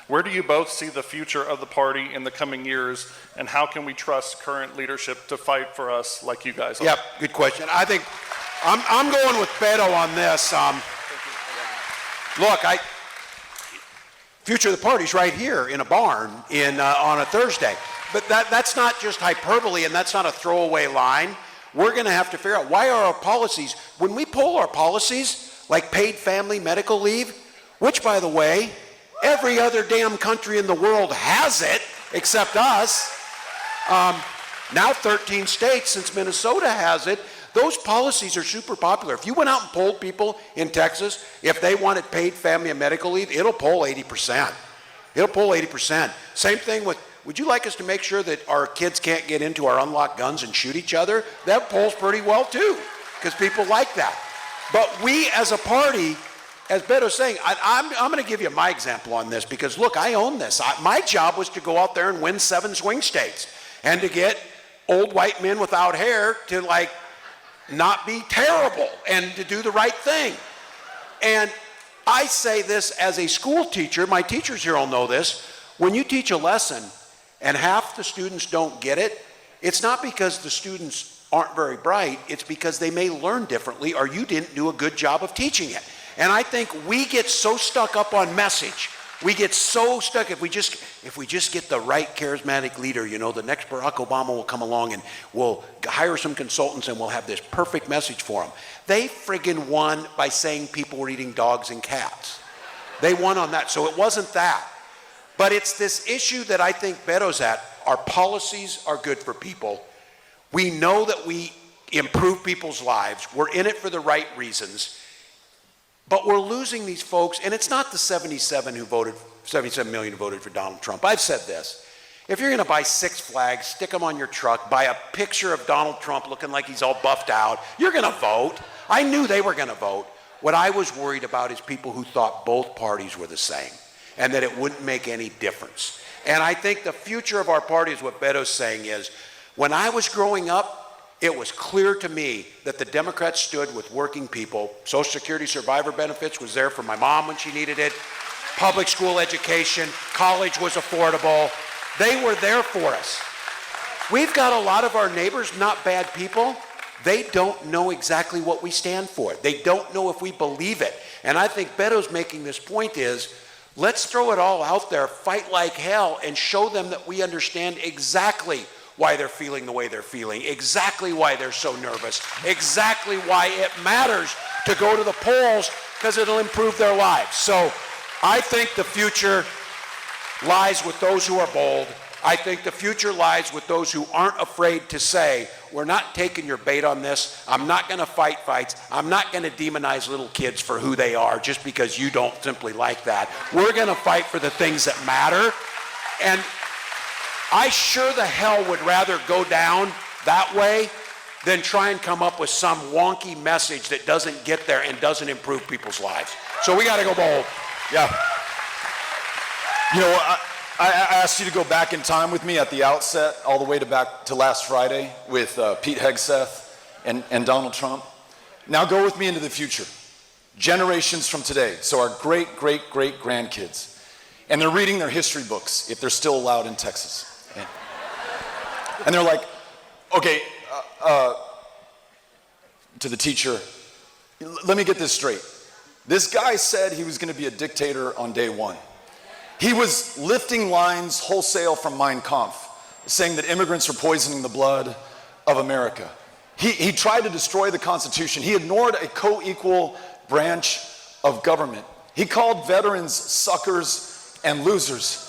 Where do you both see the future of the party in the coming years, and how can we trust current leadership to fight for us like you guys are? Yep, good question. I think I'm going with Beto on this. Look, future of the party's right here in a barn on a Thursday. But that's not just hyperbole, and that's not a throwaway line. We're going to have to figure out, why are our policies, when we poll our policies, like paid family medical leave, which, by the way, every other damn country in the world has it, except us. Now 13 states, since Minnesota has it, those policies are super popular. If you went out and polled people in Texas, if they wanted paid family and medical leave, it'll poll 80%. It'll poll 80%. Same thing with, would you like us to make sure that our kids can't get into our unlocked guns and shoot each other? That polls pretty well too, because people like that. But we as a party, as Beto's saying, I'm going to give you my example on this, because look, I own this. My job was to go out there and win 7 swing states, and to get old white men without hair to not be terrible and to do the right thing. And I say this as a school teacher, my teachers here all know this, when you teach a lesson and half the students don't get it, it's not because the students aren't very bright, it's because they may learn differently or you didn't do a good job of teaching it. And I think we get so stuck up on message. We get so stuck. If we just get the right charismatic leader, the next Barack Obama will come along and we'll hire some consultants and we'll have this perfect message for them. They friggin' won by saying people were eating dogs and cats. They won on that. So it wasn't that. But it's this issue that I think Beto's at. Our policies are good for people. We know that we improve people's lives. We're in it for the right reasons. But we're losing these folks, and it's not the 77 million who voted for Donald Trump. I've said this. If you're going to buy 6 flags, stick them on your truck, buy a picture of Donald Trump looking like he's all buffed out, you're going to vote. I knew they were going to vote. What I was worried about is people who thought both parties were the same and that it wouldn't make any difference. And I think the future of our party is what Beto's saying is, when I was growing up, it was clear to me that the Democrats stood with working people. Social Security survivor benefits was there for my mom when she needed it. Public school education, college was affordable. They were there for us. We've got a lot of our neighbors, not bad people. They don't know exactly what we stand for. They don't know if we believe it. And I think Beto's making this point is, let's throw it all out there, fight like hell, and show them that we understand exactly why they're feeling the way they're feeling, exactly why they're so nervous, exactly why it matters to go to the polls, because it'll improve their lives. So I think the future lies with those who are bold. I think the future lies with those who aren't afraid to say, we're not taking your bait on this. I'm not going to fight fights. I'm not going to demonize little kids for who they are just because you don't simply like that. We're going to fight for the things that matter. And I sure the hell would rather go down that way than try and come up with some wonky message that doesn't get there and doesn't improve people's lives. So we got to go bold. Yeah. I asked you to go back in time with me at the outset, all the way back to last Friday with Pete Hegseth and Donald Trump. Now go with me into the future, generations from today. So our great, great, great grandkids. And they're reading their history books, if they're still allowed in Texas. And they're like, okay, to the teacher, let me get this straight. This guy said he was going to be a dictator on day one. He was lifting lines wholesale from Mein Kampf, saying that immigrants were poisoning the blood of America. He tried to destroy the Constitution. He ignored a co-equal branch of government. He called veterans suckers and losers.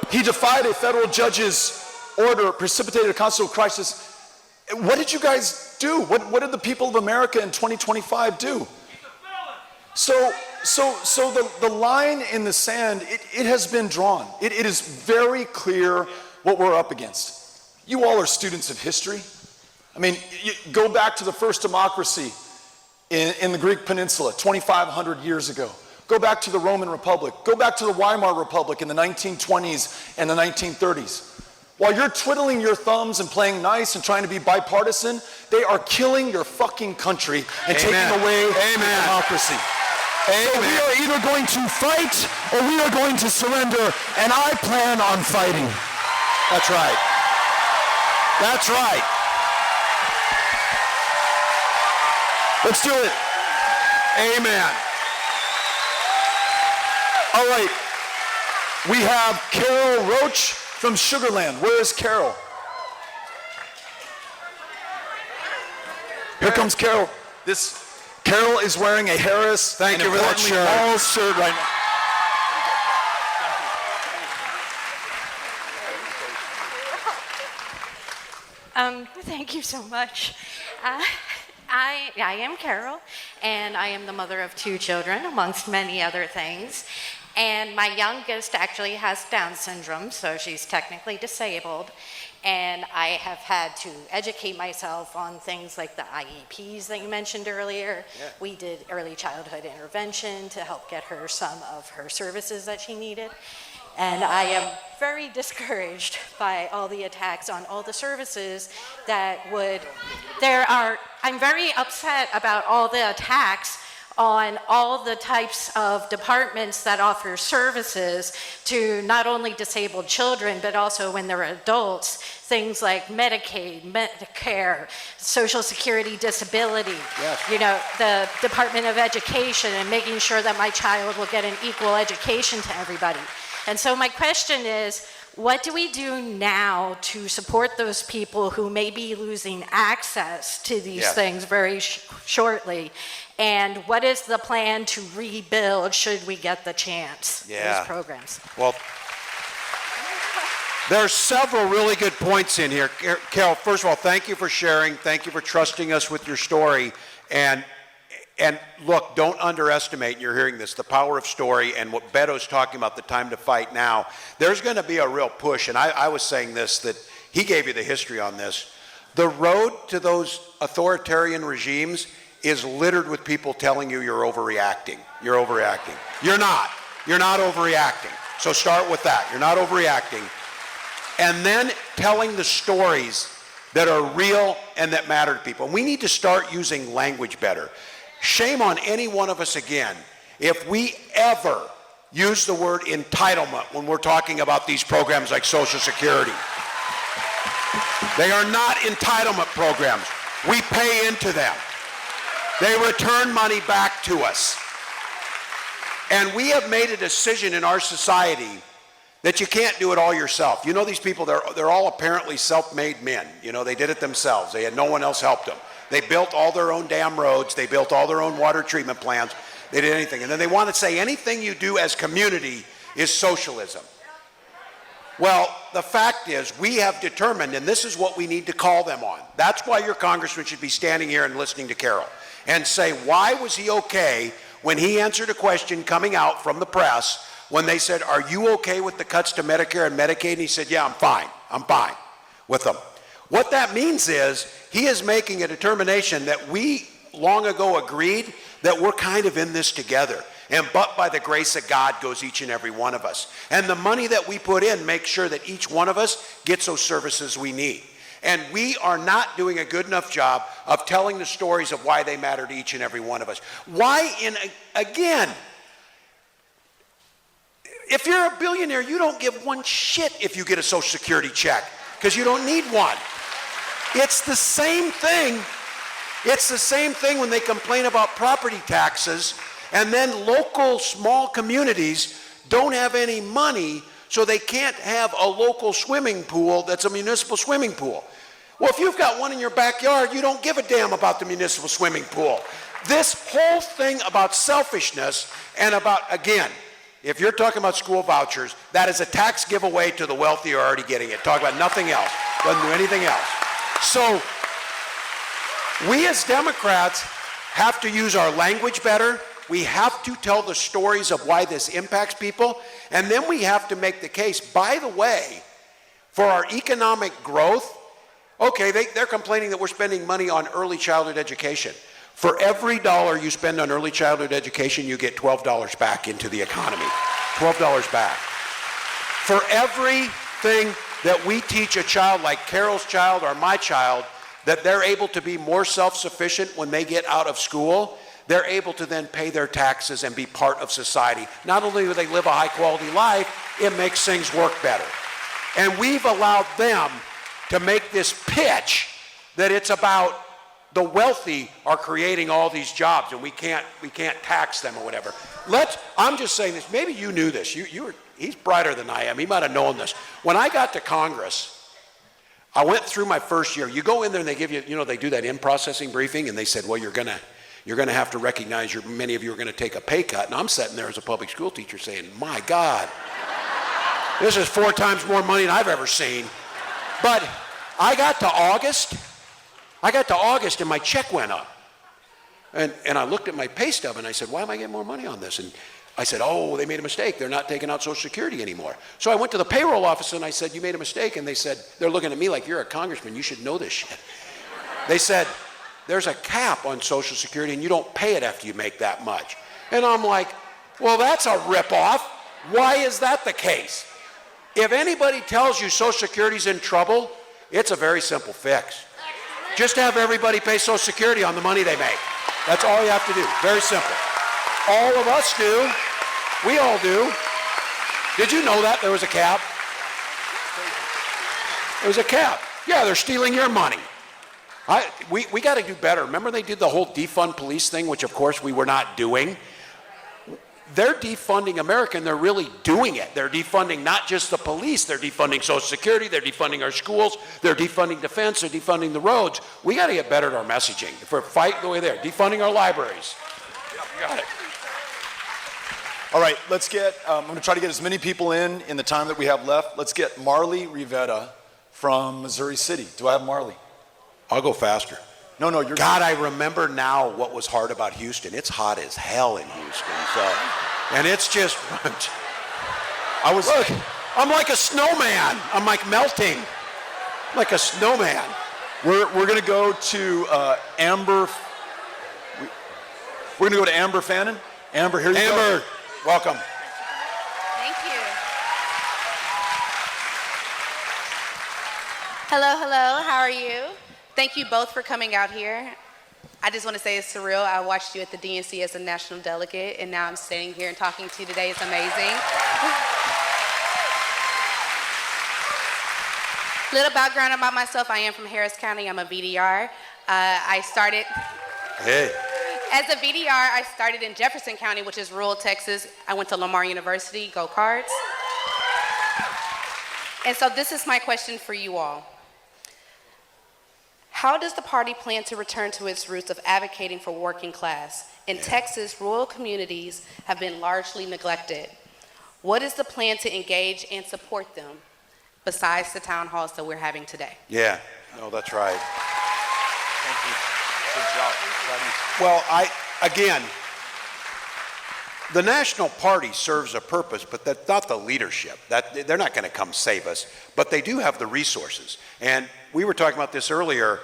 He defied a federal judge's order, precipitated a constitutional crisis. What did you guys do? What did the people of America in 2025 do? So the line in the sand, it has been drawn. It is very clear what we're up against. You all are students of history. I mean, you go back to the first democracy in the Greek Peninsula 2,500 years ago. Go back to the Roman Republic. Go back to the Weimar Republic in the 1920s and the 1930s. While you're twiddling your thumbs and playing nice and trying to be bipartisan, they are killing your fucking country and taking away your democracy. So we are either going to fight or we are going to surrender, and I plan on fighting. That's right. That's right. Let's do it. Amen. All right. We have Carol Roach from Sugar Land. Where is Carol? Here comes Carol. Carol is wearing a Harris. Thank you for that shirt. Walz shirt right now. Thank you so much. I am Carol, and I am the mother of 2 children, amongst many other things. And my youngest actually has Down syndrome, so she's technically disabled. And I have had to educate myself on things like the IEPs that you mentioned earlier. Yeah. We did early childhood intervention to help get her some of her services that she needed. And I am very discouraged by all the attacks on all the services that I'm very upset about all the attacks on all the types of departments that offer services to not only disabled children, but also when they're adults, things like Medicaid, Medicare, Social Security, disability, you know, the Department of Education, and making sure that my child will get an equal education to everybody. And so my question is, what do we do now to support those people who may be losing access to these things very shortly? And what is the plan to rebuild should we get the chance, those programs? Well, there are several really good points in here. Carol, first of all, thank you for sharing. Thank you for trusting us with your story. And look, don't underestimate, and you're hearing this, the power of story and what Beto's talking about, the time to fight now. There's going to be a real push, and I was saying this, that he gave you the history on this. The road to those authoritarian regimes is littered with people telling you you're overreacting. You're overreacting. You're not. You're not overreacting. So start with that. You're not overreacting. And then telling the stories that are real and that matter to people. And we need to start using language better. Shame on any one of us again if we ever use the word entitlement when we're talking about these programs like Social Security. They are not entitlement programs. We pay into them. They return money back to us. And we have made a decision in our society that you can't do it all yourself. You know, these people, they're all apparently self-made men. You know, they did it themselves. They had no one else help them. They built all their own damn roads. They built all their own water treatment plants. They did anything. And then they want to say anything you do as community is socialism. Well, the fact is we have determined, and this is what we need to call them on. That's why your congressman should be standing here and listening to Carol and say, why was he okay when he answered a question coming out from the press when they said, are you okay with the cuts to Medicare and Medicaid? And he said, yeah, I'm fine with them. What that means is he is making a determination that we long ago agreed that we're kind of in this together. And but by the grace of God goes each and every one of us. And the money that we put in makes sure that each one of us gets those services we need. And we are not doing a good enough job of telling the stories of why they matter to each and every one of us. Why, again, if you're a billionaire, you don't give one shit if you get a Social Security check, because you don't need one. It's the same thing. It's the same thing when they complain about property taxes, and then local small communities don't have any money, so they can't have a local swimming pool that's a municipal swimming pool. Well, if you've got one in your backyard, you don't give a damn about the municipal swimming pool. This whole thing about selfishness and about, again, if you're talking about school vouchers, that is a tax giveaway to the wealthy who are already getting it. Talk about nothing else. Doesn't do anything else. So we as Democrats have to use our language better. We have to tell the stories of why this impacts people. And then we have to make the case, by the way, for our economic growth. Okay, they're complaining that we're spending money on early childhood education. For every dollar you spend on early childhood education, you get $12 back into the economy. $12 back. For everything that we teach a child like Carol's child or my child, that they're able to be more self-sufficient when they get out of school, they're able to then pay their taxes and be part of society. Not only do they live a high-quality life, it makes things work better. And we've allowed them to make this pitch that it's about the wealthy are creating all these jobs and we can't tax them or whatever. I'm just saying this, maybe you knew this. He's brighter than I am. He might have known this. When I got to Congress, I went through my first year. You go in there and they give you, they do that in-processing briefing, and they said, well, you're gonna have to recognize many of you are gonna take a pay cut. And I'm sitting there as a public school teacher saying, my God, this is 4 times more money than I've ever seen. But I got to August and my check went up. And I looked at my pay stub and I said, why am I getting more money on this? And I said, oh, they made a mistake. They're not taking out Social Security anymore. So I went to the payroll office and I said, you made a mistake. And they said, they're looking at me like, you're a congressman, you should know this shit. They said, there's a cap on Social Security and you don't pay it after you make that much. And I'm like, well, that's a ripoff. Why is that the case? If anybody tells you Social Security's in trouble, it's a very simple fix. Just have everybody pay Social Security on the money they make. That's all you have to do. Very simple. All of us do. We all do. Did you know that there was a cap? There was a cap. Yeah, they're stealing your money. We got to do better. Remember they did the whole defund police thing, which of course we were not doing? They're defunding America, and they're really doing it. They're defunding not just the police, they're defunding Social Security, they're defunding our schools, they're defunding defense, they're defunding the roads. We got to get better at our messaging. If we're fighting the way there, defunding our libraries. You got it. All right, let's get, I'm going to try to get as many people in the time that we have left. Let's get Marley Rivera from Missouri City. Do I have Marley? I'll go faster. No, you're God, I remember now what was hard about Houston. It's hot as hell in Houston. So, and it's just, look, I'm like a snowman. I'm like melting, like a snowman. We're going to go to Amber. We're going to go to Amber Fannin. Amber, here you go. Amber, welcome. Thank you. Hello, how are you? Thank you both for coming out here. I just want to say it's surreal. I watched you at the DNC as a national delegate, and now I'm sitting here and talking to you today. It's amazing. Little background about myself. I am from Harris County. I'm a VDR. I started... Hey. As a VDR, I started in Jefferson County, which is rural Texas. I went to Lamar University, go Cards. And so this is my question for you all. How does the party plan to return to its roots of advocating for working class? In Texas, rural communities have been largely neglected. What is the plan to engage and support them besides the town halls that we're having today? Yeah, no, that's right. Thank you. Good job. Well, again, the National Party serves a purpose, but that's not the leadership. They're not going to come save us, but they do have the resources. And we were talking about this earlier.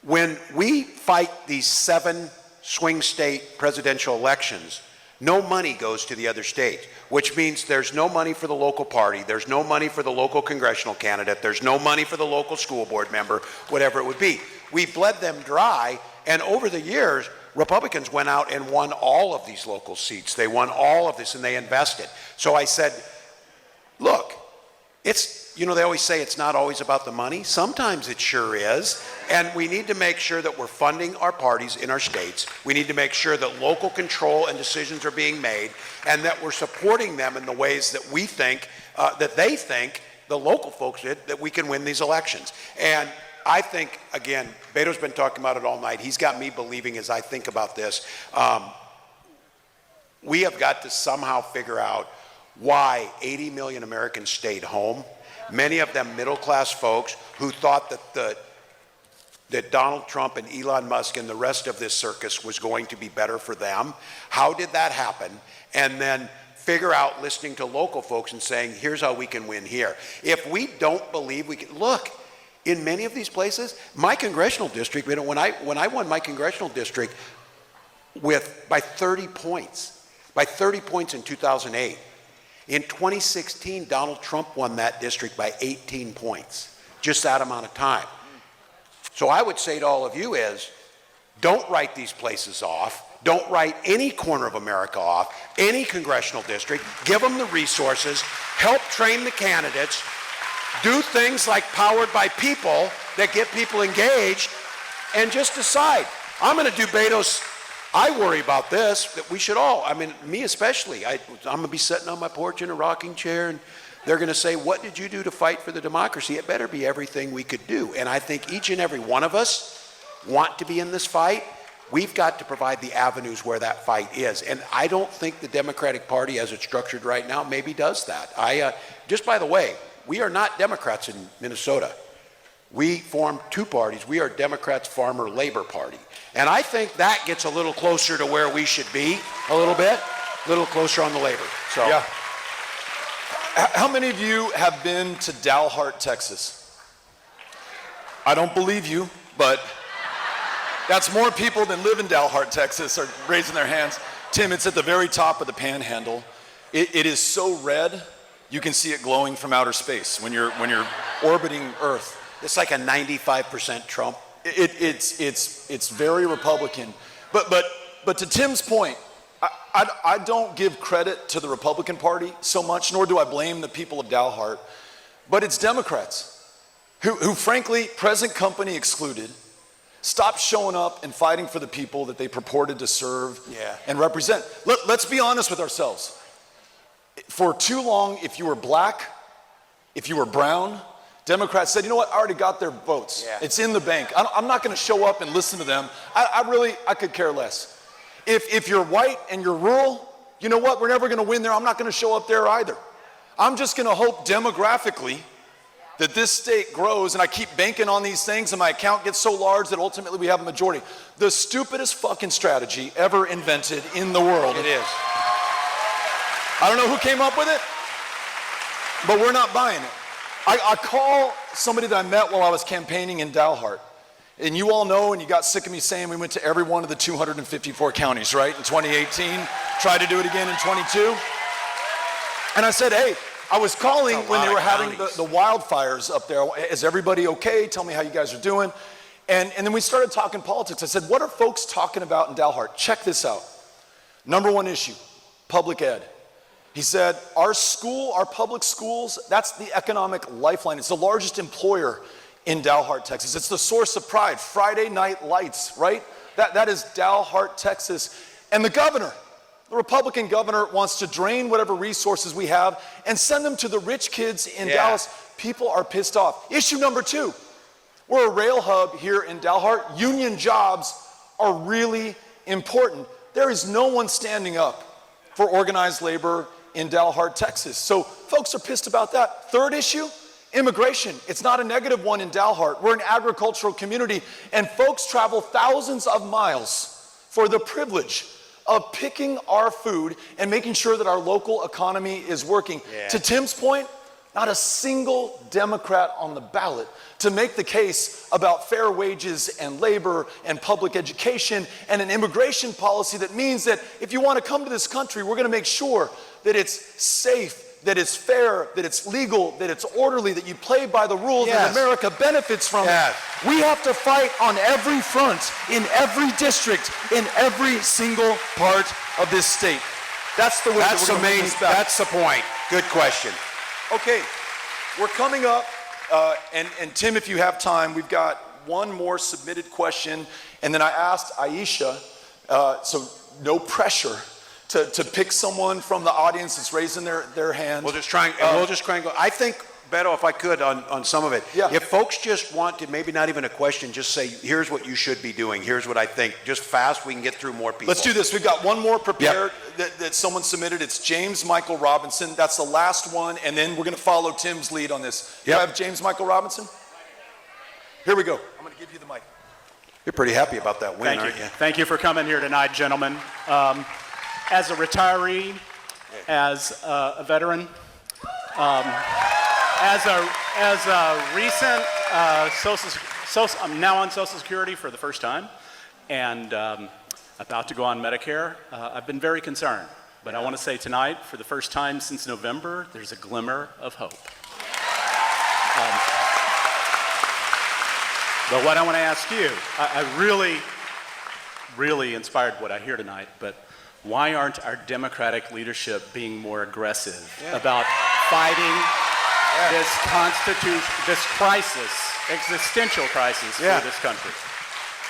When we fight these 7 swing state presidential elections, no money goes to the other states, which means there's no money for the local party, there's no money for the local congressional candidate, there's no money for the local school board member, whatever it would be. We bled them dry, and over the years, Republicans went out and won all of these local seats. They won all of this, and they invested. So I said, look, they always say it's not always about the money. Sometimes it sure is. And we need to make sure that we're funding our parties in our states. We need to make sure that local control and decisions are being made, and that we're supporting them in the ways that we think, that they think, the local folks did, that we can win these elections. And I think, again, Beto's been talking about it all night. He's got me believing as I think about this. We have got to somehow figure out why 80 million Americans stayed home. Many of them middle-class folks who thought that Donald Trump and Elon Musk and the rest of this circus was going to be better for them. How did that happen? And then figure out listening to local folks and saying, here's how we can win here. If we don't believe we can, look, in many of these places, my congressional district, when I won my congressional district by 30 points in 2008, in 2016, Donald Trump won that district by 18 points, just that amount of time. So I would say to all of you is, don't write these places off. Don't write any corner of America off, any congressional district. Give them the resources, help train the candidates, do things like Powered by People that get people engaged, and just decide. I'm going to do Beto's. I worry about this, that we should all, me especially. I'm going to be sitting on my porch in a rocking chair, and they're going to say, what did you do to fight for the democracy? It better be everything we could do. And I think each and every one of us want to be in this fight. We've got to provide the avenues where that fight is. And I don't think the Democratic Party, as it's structured right now, maybe does that. Just by the way, we are not Democrats in Minnesota. We formed 2 parties. We are Democrats, Farmer, Labor Party. And I think that gets a little closer to where we should be, a little closer on the labor. So, yeah. How many of you have been to Dalhart, Texas? I don't believe you, but that's more people than live in Dalhart, Texas are raising their hands. Tim, it's at the very top of the panhandle. It is so red, you can see it glowing from outer space when you're orbiting Earth. It's like a 95% Trump. It's very Republican. But to Tim's point, I don't give credit to the Republican Party so much, nor do I blame the people of Dalhart, but it's Democrats who frankly, present company excluded, stopped showing up and fighting for the people that they purported to serve and represent. Let's be honest with ourselves. For too long, if you were black, if you were brown, Democrats said, you know what, I already got their votes. It's in the bank. I'm not going to show up and listen to them. I could care less. If you're white and you're rural, you know what, we're never going to win there. I'm not going to show up there either. I'm just going to hope demographically that this state grows, and I keep banking on these things, and my account gets so large that ultimately we have a majority. The stupidest fucking strategy ever invented in the world. It is. I don't know who came up with it, but we're not buying it. I call somebody that I met while I was campaigning in Dalhart, and you all know, and you got sick of me saying we went to every one of the 254 counties, right, in 2018, tried to do it again in 22. And I said, hey, I was calling when they were having the wildfires up there. Is everybody okay? Tell me how you guys are doing. And then we started talking politics. I said, what are folks talking about in Dalhart? Check this out. Number one issue, public ed. He said, our public schools, that's the economic lifeline. It's the largest employer in Dalhart, Texas. It's the source of pride. Friday night lights, right? That is Dalhart, Texas. And the governor, the Republican governor, wants to drain whatever resources we have and send them to the rich kids in Dallas. People are pissed off. Issue number two, we're a rail hub here in Dalhart. Union jobs are really important. There is no one standing up for organized labor in Dalhart, Texas. So folks are pissed about that. Third issue, immigration. It's not a negative one in Dalhart. We're an agricultural community, and folks travel thousands of miles for the privilege of picking our food and making sure that our local economy is working. To Tim's point, not a single Democrat on the ballot to make the case about fair wages and labor and public education and an immigration policy that means that if you want to come to this country, we're going to make sure that it's safe, that it's fair, that it's legal, that it's orderly, that you play by the rules, and America benefits from it. We have to fight on every front, in every district, in every single part of this state. That's the way that we're going to win this battle. That's the point. Good question. Okay, we're coming up, and Tim, if you have time, we've got one more submitted question, and then I asked Aisha, so no pressure, to pick someone from the audience that's raising their hand. We'll just try and go. I think, Beto, if I could, on some of it. If folks just want to, maybe not even a question, just say, here's what you should be doing. Here's what I think. Just fast, we can get through more people. Let's do this. We've got one more prepared that someone submitted. It's James Michael Robinson. That's the last one, and then we're going to follow Tim's lead on this. You have James Michael Robinson? Here we go. I'm going to give you the mic. You're pretty happy about that win, aren't you? Thank you for coming here tonight, gentlemen. As a retiree, as a veteran, as a recent I'm now on Social Security for the first time, and about to go on Medicare. I've been very concerned, but I want to say tonight, for the first time since November, there's a glimmer of hope. But what I want to ask you, I really inspired what I hear tonight, but why aren't our Democratic leadership being more aggressive about fighting this crisis, existential crisis for this country?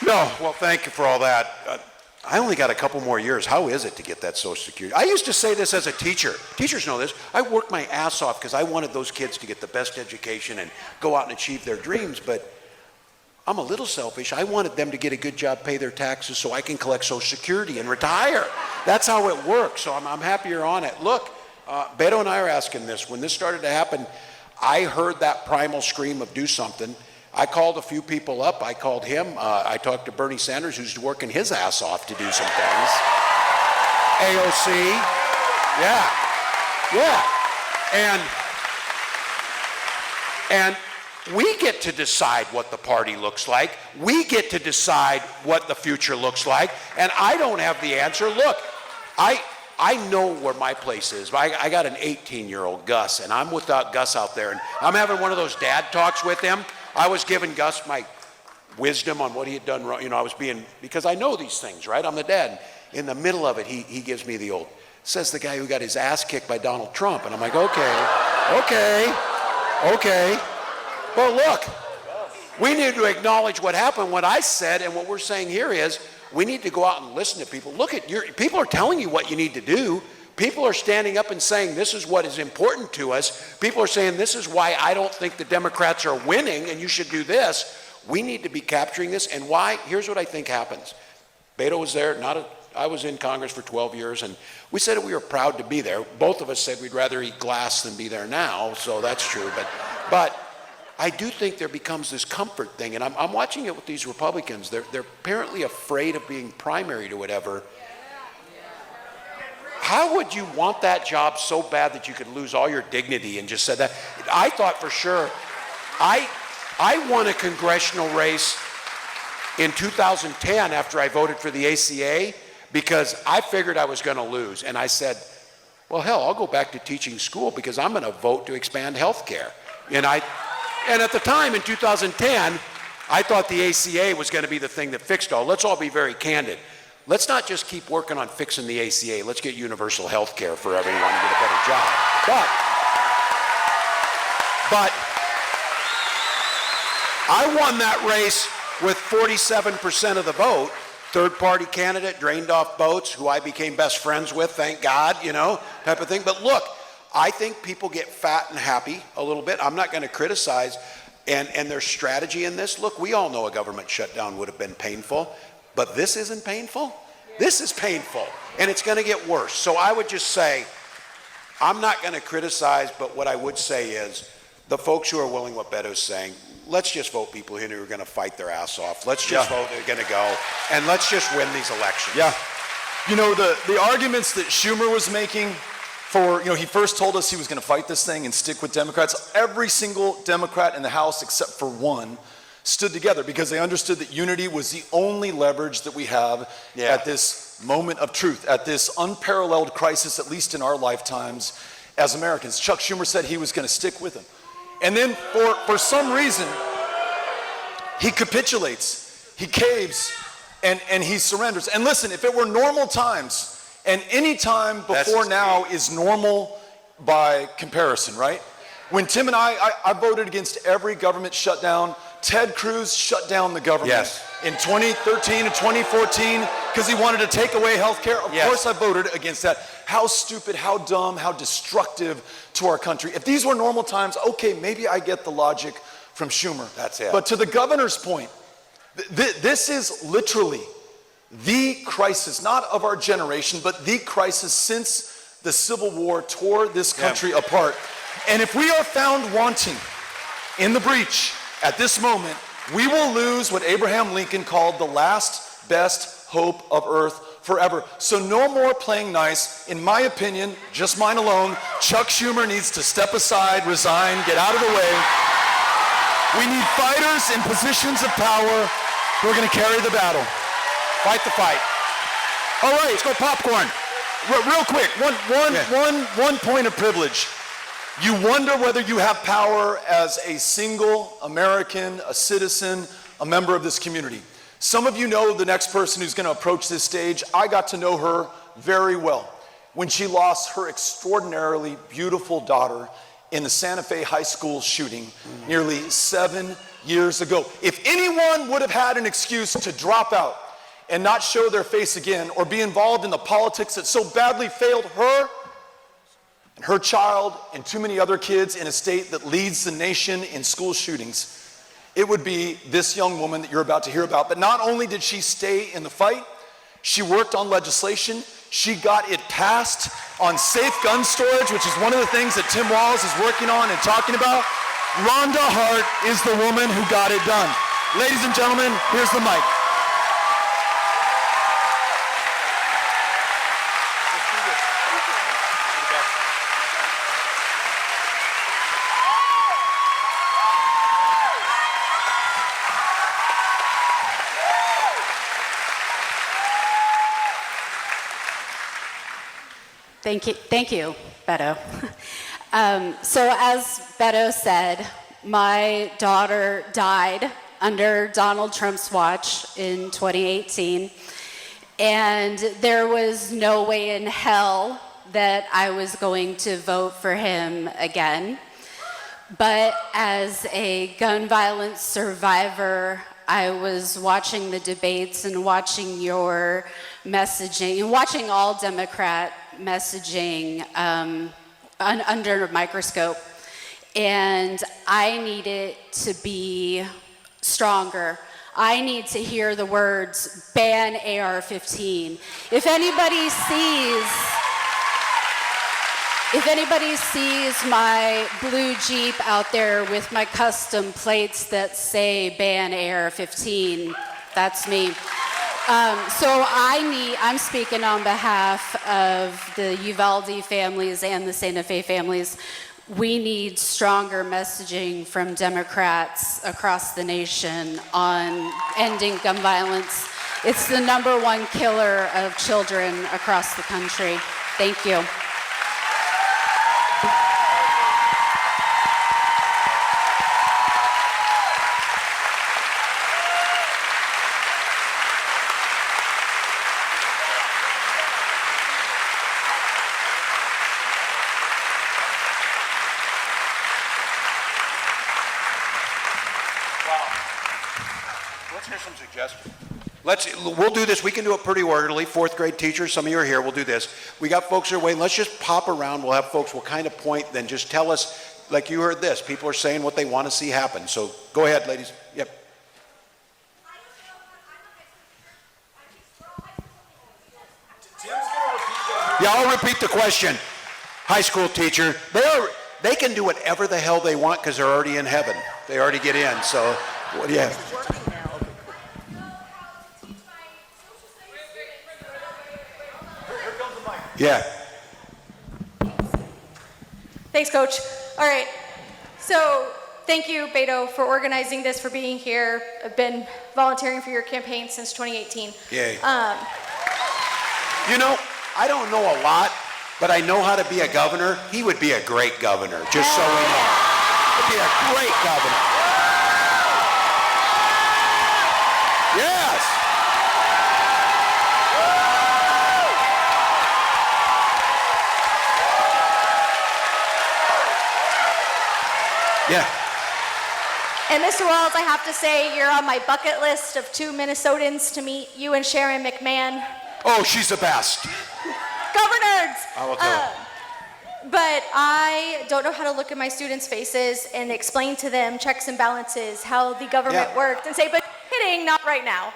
No, well, thank you for all that. I only got a couple more years. How is it to get that Social Security? I used to say this as a teacher. Teachers know this. I worked my ass off because I wanted those kids to get the best education and go out and achieve their dreams, but I'm a little selfish. I wanted them to get a good job, pay their taxes so I can collect Social Security and retire. That's how it works, so I'm happy you're on it. Look, Beto and I are asking this. When this started to happen, I heard that primal scream of do something. I called a few people up. I called him. I talked to Bernie Sanders, who's working his ass off to do some things. AOC. And we get to decide what the party looks like. We get to decide what the future looks like. And I don't have the answer. Look, I know where my place is. I got an 18-year-old, Gus, and I'm with Gus out there. And I'm having one of those dad talks with him. I was giving Gus my wisdom on what he had done wrong. You know, because I know these things, right? I'm the dad. in the middle of it, he gives me the old, says the guy who got his ass kicked by Donald Trump. And I'm like, okay. But look, we need to acknowledge what happened. What I said and what we're saying here is we need to go out and listen to people. Look, people are telling you what you need to do. People are standing up and saying this is what is important to us. People are saying this is why I don't think the Democrats are winning and you should do this. We need to be capturing this. And why? Here's what I think happens. Beto was there, I was in Congress for 12 years, and we said that we were proud to be there. Both of us said we'd rather eat glass than be there now, so that's true. But I do think there becomes this comfort thing, and I'm watching it with these Republicans. They're apparently afraid of being primaried or whatever. How would you want that job so bad that you could lose all your dignity and just said that? I thought for sure, I won a congressional race in 2010 after I voted for the ACA because I figured I was going to lose. And I said, well, hell, I'll go back to teaching school because I'm going to vote to expand health care. And at the time in 2010, I thought the ACA was going to be the thing that fixed all. Let's all be very candid. Let's not just keep working on fixing the ACA. Let's get universal health care for everyone and get a better job. But I won that race with 47% of the vote, third-party candidate, drained off votes, who I became best friends with, thank God, type of thing. But look, I think people get fat and happy a little bit. I'm not going to criticize and their strategy in this. Look, we all know a government shutdown would have been painful, but this isn't painful. This is painful, and it's going to get worse. So I would just say, I'm not going to criticize, but what I would say is, the folks who are willing what Beto's saying, let's just vote people in who are going to fight their ass off. Let's just vote they're going to go, and let's just win these elections. Yeah. The arguments that Schumer was making for, he first told us he was going to fight this thing and stick with Democrats. Every single Democrat in the House, except for one, stood together because they understood that unity was the only leverage that we have at this moment of truth, at this unparalleled crisis, at least in our lifetimes as Americans. Chuck Schumer said he was going to stick with him. And then for some reason, he capitulates, he caves, and he surrenders. And listen, if it were normal times, and any time before now is normal by comparison, right? When Tim and I voted against every government shutdown. Ted Cruz shut down the government in 2013 and 2014 because he wanted to take away health care. Of course I voted against that. How stupid, how dumb, how destructive to our country. If these were normal times, okay, maybe I get the logic from Schumer. That's it. But to the governor's point, this is literally the crisis, not of our generation, but the crisis since the Civil War tore this country apart. And if we are found wanting in the breach at this moment, we will lose what Abraham Lincoln called the last best hope of earth forever. So no more playing nice. In my opinion, just mine alone, Chuck Schumer needs to step aside, resign, get out of the way. We need fighters in positions of power who are going to carry the battle. Fight the fight. All right, let's go popcorn. Real quick, one point of privilege. You wonder whether you have power as a single American, a citizen, a member of this community. Some of you know the next person who's going to approach this stage. I got to know her very well when she lost her extraordinarily beautiful daughter in the Santa Fe High School shooting nearly 7 years ago. If anyone would have had an excuse to drop out and not show their face again or be involved in the politics that so badly failed her, her child, and too many other kids in a state that leads the nation in school shootings, it would be this young woman that you're about to hear about. But not only did she stay in the fight, she worked on legislation. She got it passed on safe gun storage, which is one of the things that Tim Walz is working on and talking about. Rhonda Hart is the woman who got it done. Ladies and gentlemen, here's the mic. Thank you, Beto. So as Beto said, my daughter died under Donald Trump's watch in 2018. And there was no way in hell that I was going to vote for him again. But as a gun violence survivor, I was watching the debates and watching your messaging, and watching all Democrat messaging under a microscope. And I need it to be stronger. I need to hear the words, ban AR-15. If anybody sees my blue Jeep out there with my custom plates that say ban AR-15, that's me. So I'm speaking on behalf of the Uvalde families and the Santa Fe families. We need stronger messaging from Democrats across the nation on ending gun violence. It's the #1 killer of children across the country. Thank you. We'll do this. We can do it pretty orderly. 4th grade teachers, some of you are here. We'll do this. We got folks that are waiting. Let's just pop around. We'll have folks. We'll kind of point. Then just tell us, like you heard this. People are saying what they want to see happen. So go ahead, ladies. Yep. Yeah, I'll repeat the question. High school teacher. They can do whatever the hell they want because they're already in heaven. They already get in. So what do you have? Yeah. Thanks, Coach. All right. So thank you, Beto, for organizing this, for being here. I've been volunteering for your campaign since 2018. Yay. You know, I don't know a lot, but I know how to be a governor. He would be a great governor, just so we know. He'd be a great governor. Yes. Yeah. And Mr. Walz, I have to say, you're on my bucket list of 2 Minnesotans to meet, you and Sharon McMahon. Oh, she's the best. Governors! I will tell. But I don't know how to look at my students' faces and explain to them checks and balances, how the government worked, and say, but kidding, not right now.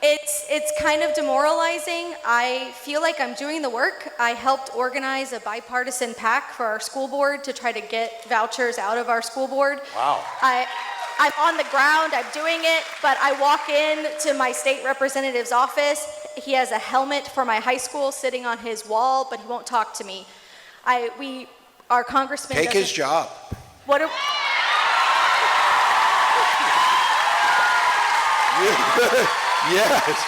It's kind of demoralizing. I feel like I'm doing the work. I helped organize a bipartisan PAC for our school board to try to get vouchers out of our school board. Wow. I'm on the ground, I'm doing it, but I walk in to my state representative's office. He has a helmet for my high school sitting on his wall, but he won't talk to me. Our congressman Take his job. What are... Yes.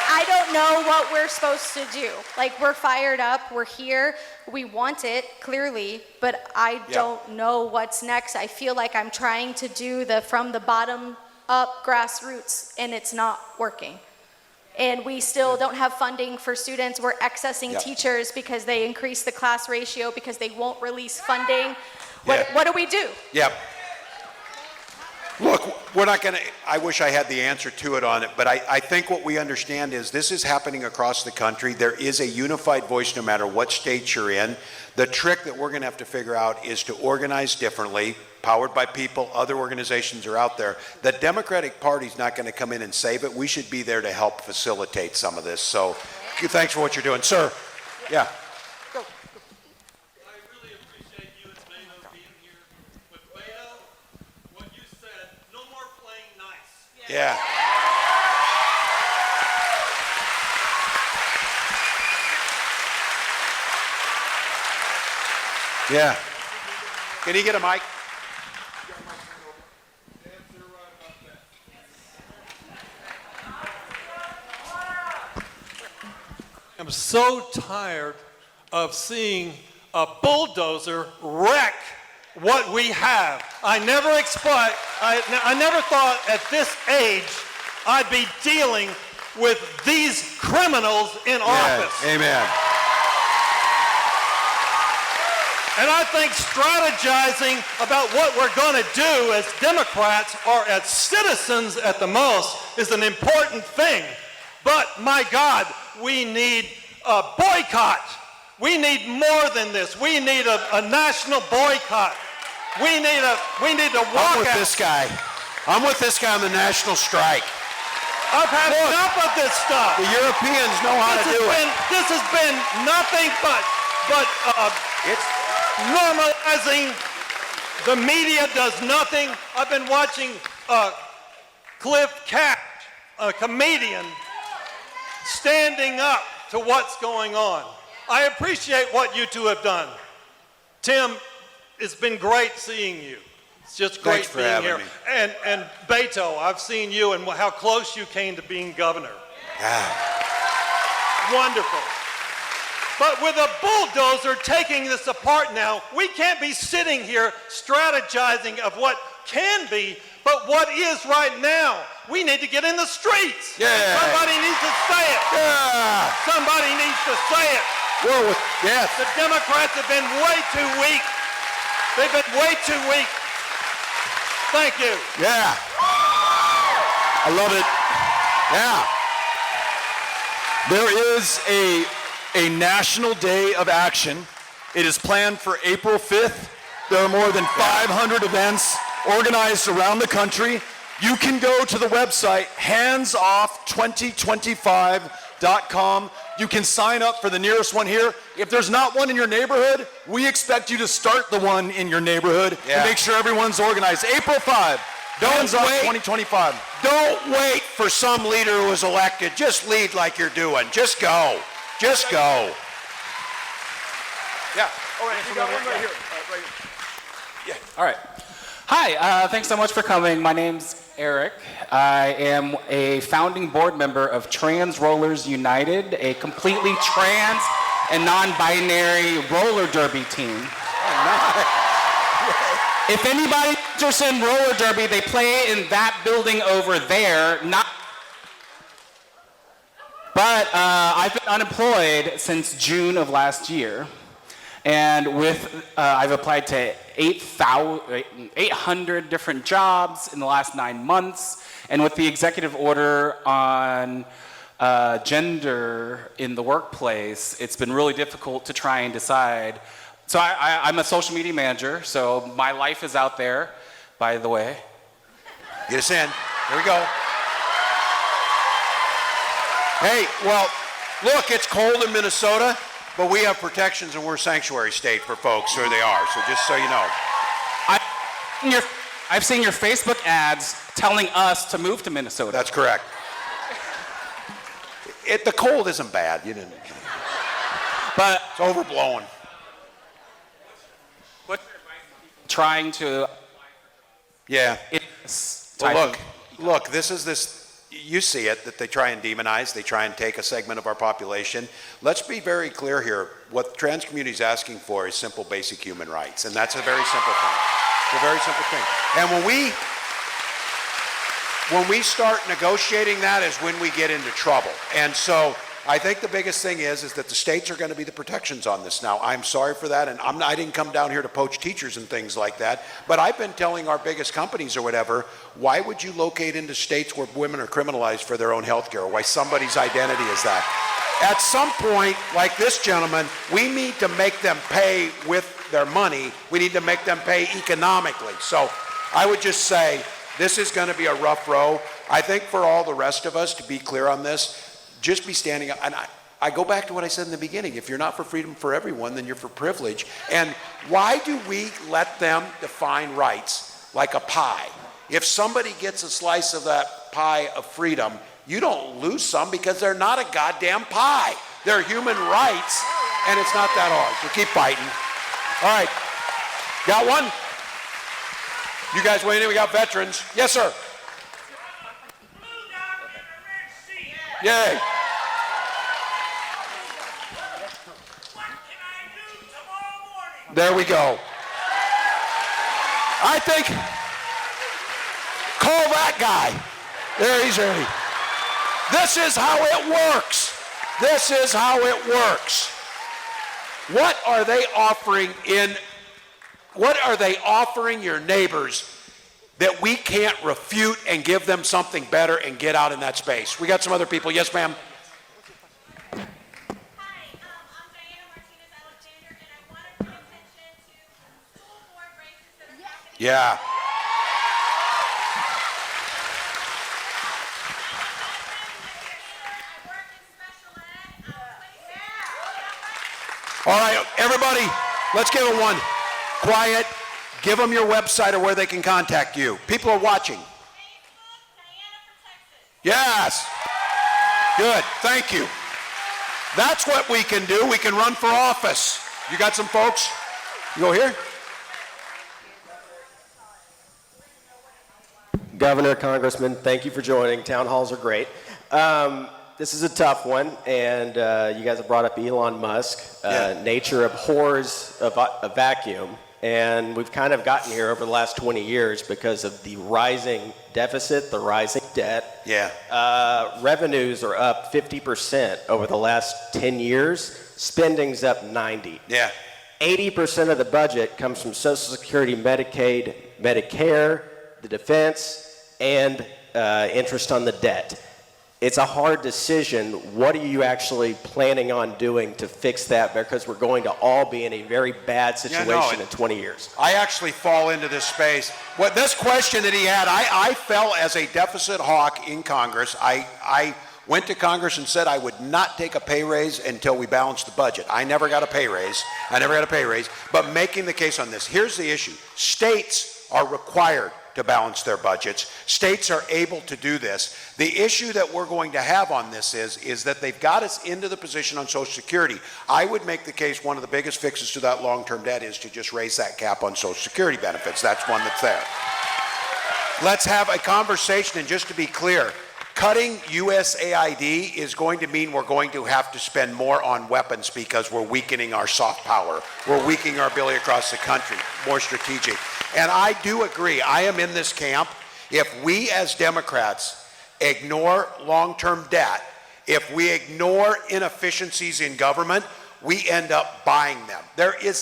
I don't know what we're supposed to do. Like, we're fired up, we're here, we want it, clearly, but I don't know what's next. I feel like I'm trying to do the from the bottom up grassroots, and it's not working. And we still don't have funding for students. We're accessing teachers because they increase the class ratio because they won't release funding. What do we do? Yep. Look, we're not going to, I wish I had the answer to it on it, but I think what we understand is this is happening across the country. There is a unified voice no matter what state you're in. The trick that we're going to have to figure out is to organize differently, powered by people, other organizations are out there. The Democratic Party's not going to come in and save it. We should be there to help facilitate some of this. So thanks for what you're doing. Sir, yeah. Yeah. Yeah. Can he get a mic? I'm so tired of seeing a bulldozer wreck what we have. I never thought at this age I'd be dealing with these criminals in office. Amen. And I think strategizing about what we're going to do as Democrats or as citizens at the most is an important thing. But my God, we need a boycott. We need more than this. We need a national boycott. We need to walk I'm with out. this guy. I'm with this guy on the national strike. I've had enough of this stuff. The Europeans know how to do it. This has been nothing but It's normalizing. The media does nothing. I've been watching Cliff Catt, a comedian, standing up to what's going on. I appreciate what you two have done. Tim, it's been great seeing you. It's just great Thanks for being having here. me. And Beto, I've seen you and how close you came to being governor. Wonderful. But with a bulldozer taking this apart now, we can't be sitting here strategizing of what can be, but what is right now. We need to get in the streets. Yeah. Somebody needs to say it. Yeah. Somebody needs to say it. Yes. The Democrats have been way too weak. They've been way too weak. Thank you. Yeah. I love it. Yeah. There is a national day of action. It is planned for April 5th. There are more than 500 events organized around the country. You can go to the website handsoff2025.com. You can sign up for the nearest one here. If there's not one in your neighborhood, we expect you to start the one in your neighborhood Yeah. to make sure everyone's organized. April 5, Hands Off 2025. Don't wait for some leader who is elected. Just lead like you're doing. Just go. Just go. Yeah. All right, you got one right here. All right. Hi, thanks so much for coming. My name's Eric. I am a founding board member of Trans Rollers United, a completely trans and non-binary roller derby team. If anybody's interested in roller derby, they play in that building over there. But I've been unemployed since June of last year. And I've applied to 800 different jobs in the last 9 months. And with the executive order on gender in the workplace, it's been really difficult to try and decide. So I'm a social media manager, so my life is out there, by the way. Get us in. Here we go. Hey, well, look, it's cold in Minnesota. But we have protections and we're a sanctuary state for folks, who they are, so just so you know. I've seen your Facebook ads telling us to move to Minnesota. That's correct. The cold isn't bad, you didn't. But it's overblown. What's your advice to trying to... Yeah. Well, look, this is this... You see it, that they try and demonize, they try and take a segment of our population. Let's be very clear here. What the trans community is asking for is simple, basic human rights. And that's a very simple thing. It's a very simple thing. And when we start negotiating that is when we get into trouble. And so I think the biggest thing is that the states are going to be the protections on this now. I'm sorry for that, and I didn't come down here to poach teachers and things like that, but I've been telling our biggest companies or whatever, why would you locate into states where women are criminalized for their own health care, why somebody's identity is that? At some point, like this gentleman, we need to make them pay with their money. We need to make them pay economically. So I would just say, this is going to be a rough row. I think for all the rest of us, to be clear on this, just be standing up. And I go back to what I said in the beginning. If you're not for freedom for everyone, then you're for privilege. And why do we let them define rights like a pie? If somebody gets a slice of that pie of freedom, you don't lose some because they're not a goddamn pie. They're human rights, and it's not that hard. So keep fighting. All right. Got one? You guys waiting in? We got veterans. Yes, sir. Yay. There we go. I think, call that guy. There he's ready. This is how it works. This is how it works. What are they offering your neighbors that we can't refute and give them something better and get out in that space? We got some other people. Yes, ma'am. Hi, I'm Diana Martinez Alexander, and I want to bring attention to school board races that are happening. Yeah. All right, everybody, let's give it one. Quiet. Give them your website or where they can contact you. People are watching. Yes. Good. Thank you. That's what we can do. We can run for office. You got some folks? You go here. Governor, Congressman, thank you for joining. Town halls are great. This is a tough one, and you guys have brought up Elon Musk. Nature abhors a vacuum, and we've kind of gotten here over the last 20 years because of the rising deficit, the rising debt. Yeah. Revenues are up 50% over the last 10 years. Spending's up 90%. Yeah. 80% of the budget comes from Social Security, Medicaid, Medicare, the defense, and interest on the debt. It's a hard decision. What are you actually planning on doing to fix that? Because we're going to all be in a very bad situation in 20 years. I actually fall into this space. What this question that he had, I fell as a deficit hawk in Congress. I went to Congress and said I would not take a pay raise until we balanced the budget. I never got a pay raise. But making the case on this, here's the issue. States are required to balance their budgets. States are able to do this. The issue that we're going to have on this is that they've got us into the position on Social Security. I would make the case one of the biggest fixes to that long-term debt is to just raise that cap on Social Security benefits. That's one that's there. Let's have a conversation, and just to be clear, cutting USAID is going to mean we're going to have to spend more on weapons because we're weakening our soft power. We're weakening our ability across the country, more strategic. And I do agree, I am in this camp. If we as Democrats ignore long-term debt, if we ignore inefficiencies in government, we end up buying them.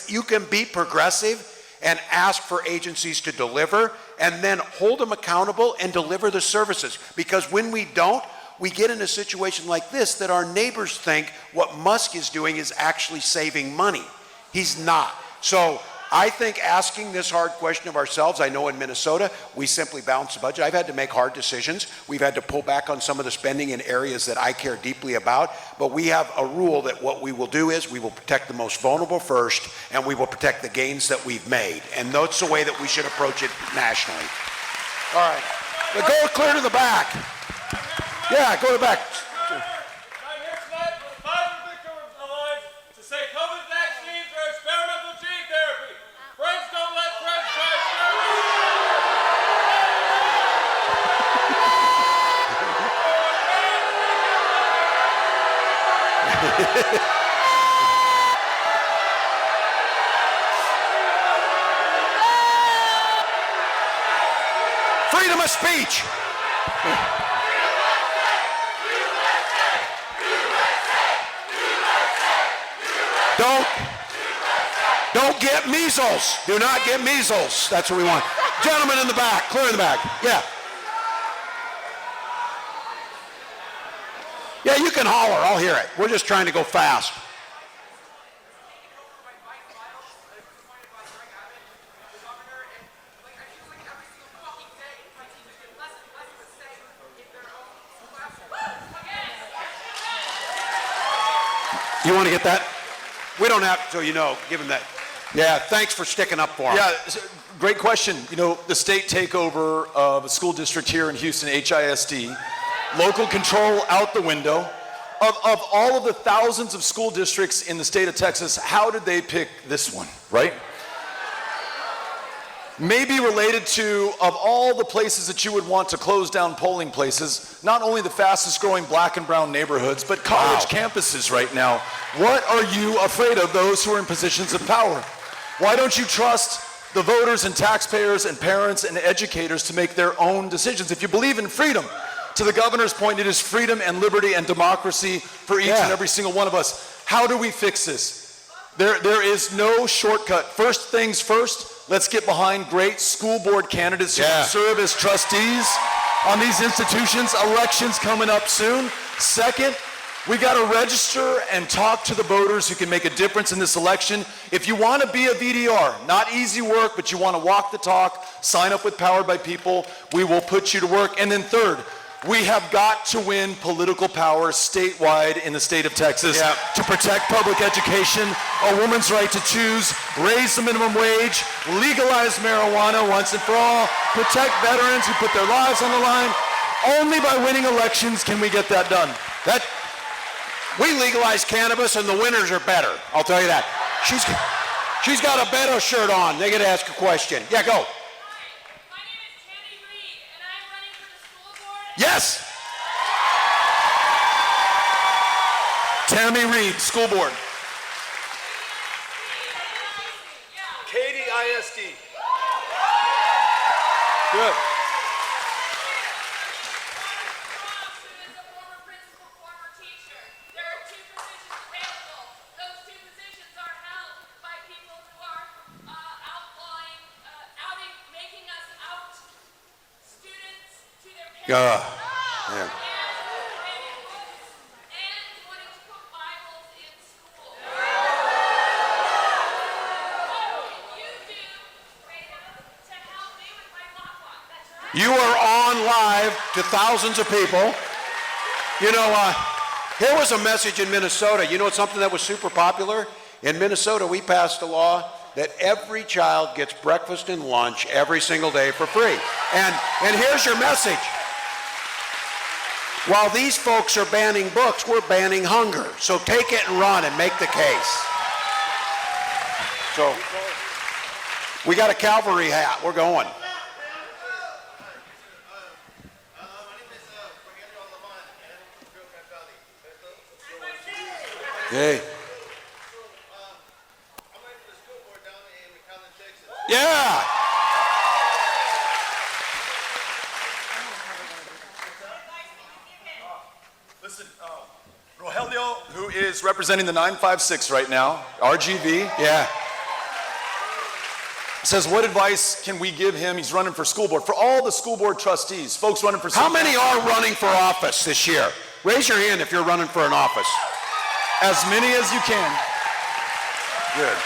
You can be progressive and ask for agencies to deliver and then hold them accountable and deliver the services. Because when we don't, we get in a situation like this that our neighbors think what Musk is doing is actually saving money. He's not. So I think asking this hard question of ourselves, I know in Minnesota, we simply balance the budget. I've had to make hard decisions. We've had to pull back on some of the spending in areas that I care deeply about. But we have a rule that what we will do is we will protect the most vulnerable first, and we will protect the gains that we've made. And that's the way that we should approach it nationally. All right. But go clear to the back. Yeah, go to the back. Freedom of speech. Don't get measles. Do not get measles. That's what we want. Gentlemen in the back, clear in the back. Yeah. Yeah, you can holler. I'll hear it. We're just trying to go fast. You want to get that? We don't have to, give him that. Yeah, thanks for sticking up for him. Yeah, great question. The state takeover of a school district here in Houston, HISD, local control out the window. Of all of the thousands of school districts in the state of Texas, how did they pick this one, right? Maybe related to, of all the places that you would want to close down polling places, not only the fastest growing black and brown neighborhoods, but college campuses right now. What are you afraid of those who are in positions of power? Why don't you trust the voters and taxpayers and parents and educators to make their own decisions? If you believe in freedom, To the governor's point, it is freedom and liberty and democracy for each and every single one of us. How do we fix this? There is no shortcut. First things first, let's get behind great school board candidates who can serve as trustees on these institutions. Elections coming up soon. Second, we got to register and talk to the voters who can make a difference in this election. If you want to be a VDR, not easy work, but you want to walk the talk, sign up with Powered by People, we will put you to work. And then third, we have got to win political power statewide in the state of Texas to protect public education, a woman's right to choose, raise the minimum wage, legalize marijuana once and for all, protect veterans who put their lives on the line. Only by winning elections can we get that done. We legalize cannabis and the winners are better. I'll tell you that. She's got a Beto shirt on. They get to ask a question. Yeah, go. Yes. Tammy Reed, school board. Katie ISD. Good. Yeah. You are on live to thousands of people. You know, here was a message in Minnesota. You know something that was super popular? In Minnesota, we passed a law that every child gets breakfast and lunch every single day for free. And here's your message. While these folks are banning books, we're banning hunger. So take it and run and make the case. So we got a cavalry hat. We're going. Hey. Yeah. Listen, Rogelio, who is representing the 956 right now, RGV. Yeah. Says, what advice can we give him? He's running for school board. For all the school board trustees, folks running for school board. How many are running for office this year? Raise your hand if you're running for an office. As many as you can. Good.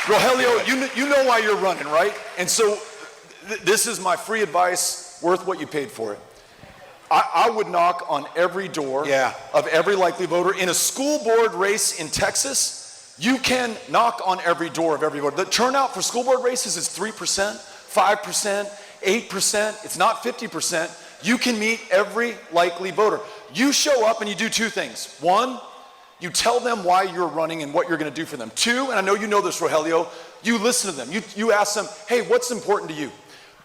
Rogelio, you know why you're running, right? And so this is my free advice, worth what you paid for it. I would knock on every door of every likely voter. In a school board race in Texas, you can knock on every door of every voter. The turnout for school board races is 3%, 5%, 8%. It's not 50%. You can meet every likely voter. You show up and you do two things. One, you tell them why you're running and what you're going to do for them. Two, and I know you know this, Rogelio, you listen to them. You ask them, hey, what's important to you?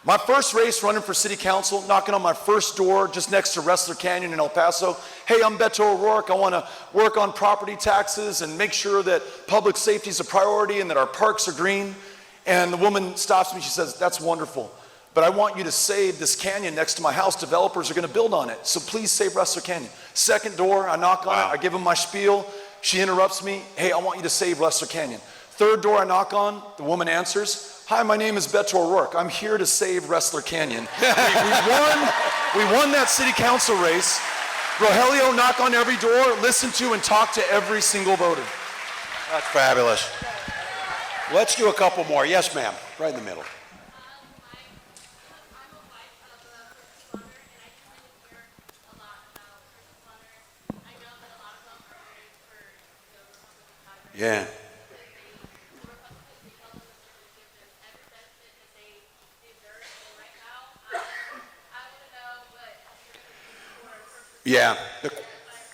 My first race running for city council, knocking on my first door just next to Wrestler Canyon in El Paso. Hey, I'm Beto O'Rourke. I want to work on property taxes and make sure that public safety is a priority and that our parks are green. And the woman stops me. She says, that's wonderful. But I want you to save this canyon next to my house. Developers are going to build on it. So please save Wrestler Canyon. Second door, I knock on it. I give them my spiel. She interrupts me. Hey, I want you to save Wrestler Canyon. Third door I knock on, the woman answers. Hi, my name is Beto O'Rourke. I'm here to save Wrestler Canyon. we won that city council race. Rogelio, knock on every door, listen to and talk to every single voter. That's fabulous. Let's do a couple more. Yes, ma'am. Right in the middle. Yeah. Yeah.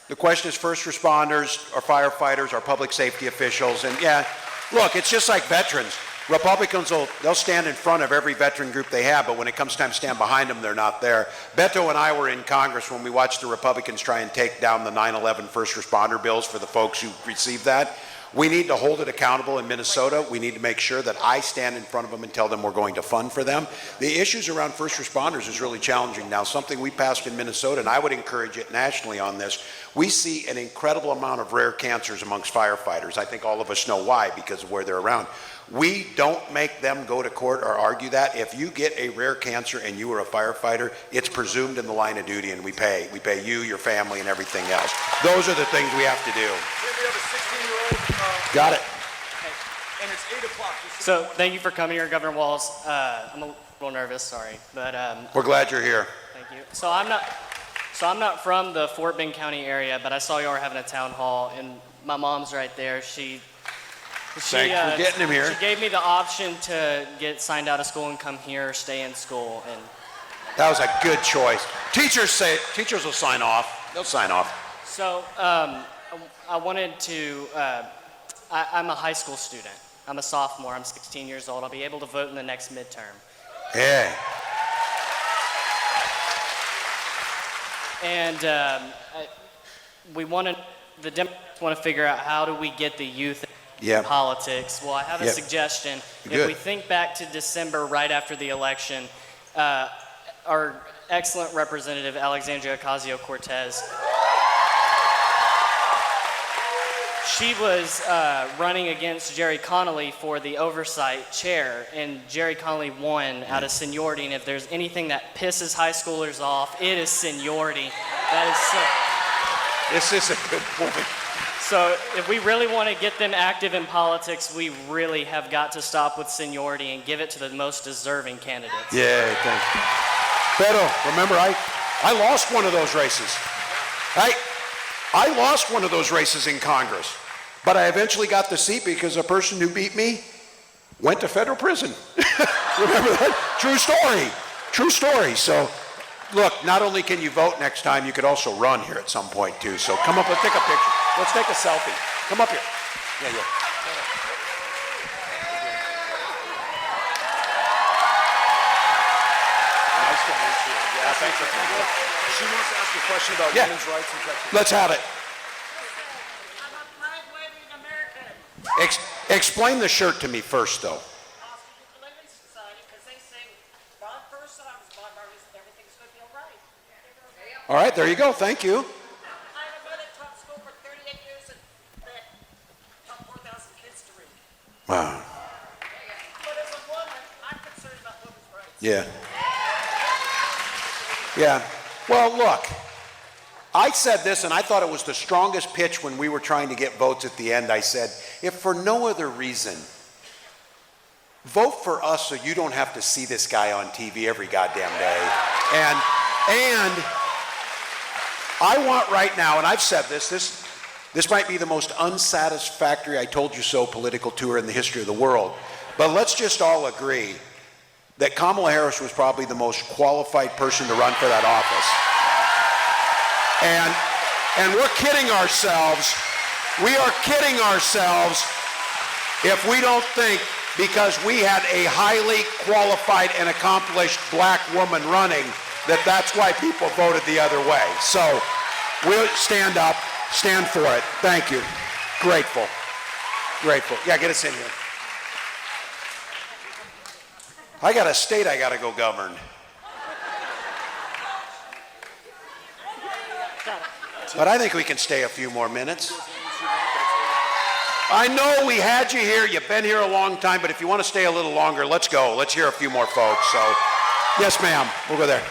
The question is first responders, our firefighters, our public safety officials, and yeah, look, it's just like veterans. Republicans they'll stand in front of every veteran group they have, but when it comes time to stand behind them, they're not there. Beto and I were in Congress when we watched the Republicans try and take down the 9/11 first responder bills for the folks who received that. We need to hold it accountable in Minnesota. We need to make sure that I stand in front of them and tell them we're going to fund for them. The issues around first responders is really challenging now, something we passed in Minnesota, and I would encourage it nationally on this. We see an incredible amount of rare cancers amongst firefighters. I think all of us know why, because of where they're around. We don't make them go to court or argue that. If you get a rare cancer and you are a firefighter, it's presumed in the line of duty, and we pay. We pay you, your family, and everything else. Those are the things we have to do. We have a 16-year-old. Got it. And it's 8 o'clock. So thank you for coming here, Governor Walz. I'm a little nervous, sorry, but We're glad you're here. thank you. So I'm not from the Fort Bend County area, but I saw y'all were having a town hall, and my mom's right there. Thanks for getting him here. She gave me the option to get signed out of school and come here or stay in school, and That was a good choice. Teachers will sign off. They'll sign off. so I wanted to. I'm a high school student. I'm a sophomore. I'm 16 years old. I'll be able to vote in the next midterm. Yeah. And the Democrats want to figure out how do we get the youth in politics. Well, I have a suggestion. Good. If we think back to December right after the election, our excellent representative, Alexandria Ocasio-Cortez, she was running against Jerry Connolly for the oversight chair, and Jerry Connolly won out of seniority. And if there's anything that pisses high schoolers off, it is seniority. That is so. This is a good point. So if we really want to get them active in politics, we really have got to stop with seniority and give it to the most deserving candidates. Yeah, thanks. Beto, remember I lost one of those races. I lost one of those races in Congress, but I eventually got the seat because a person who beat me went to federal prison. Remember that? True story. True story. So, look, not only can you vote next time, you could also run here at some point too. So come up, let's take a picture. Let's take a selfie. Come up here. Yeah. Nice to meet you. Yeah, thanks for coming. She wants to ask a question about women's rights in Texas. Let's have it. Explain the shirt to me first, though. All right, there you go. Thank you. Wow. Yeah. Yeah. Well, look, I said this, and I thought it was the strongest pitch when we were trying to get votes at the end. I said, if for no other reason, vote for us so you don't have to see this guy on TV every goddamn day. And I want right now, and I've said this might be the most unsatisfactory I told you so political tour in the history of the world, but let's just all agree that Kamala Harris was probably the most qualified person to run for that office. And we're kidding ourselves. We are kidding ourselves if we don't think because we had a highly qualified and accomplished black woman running that's why people voted the other way. So we'll stand up, stand for it. Thank you. Grateful. Grateful. Yeah, get us in here. I got a state I got to go govern. But I think we can stay a few more minutes. I know we had you here. You've been here a long time, but if you want to stay a little longer, let's go. Let's hear a few more folks. So, yes, ma'am. We'll go there.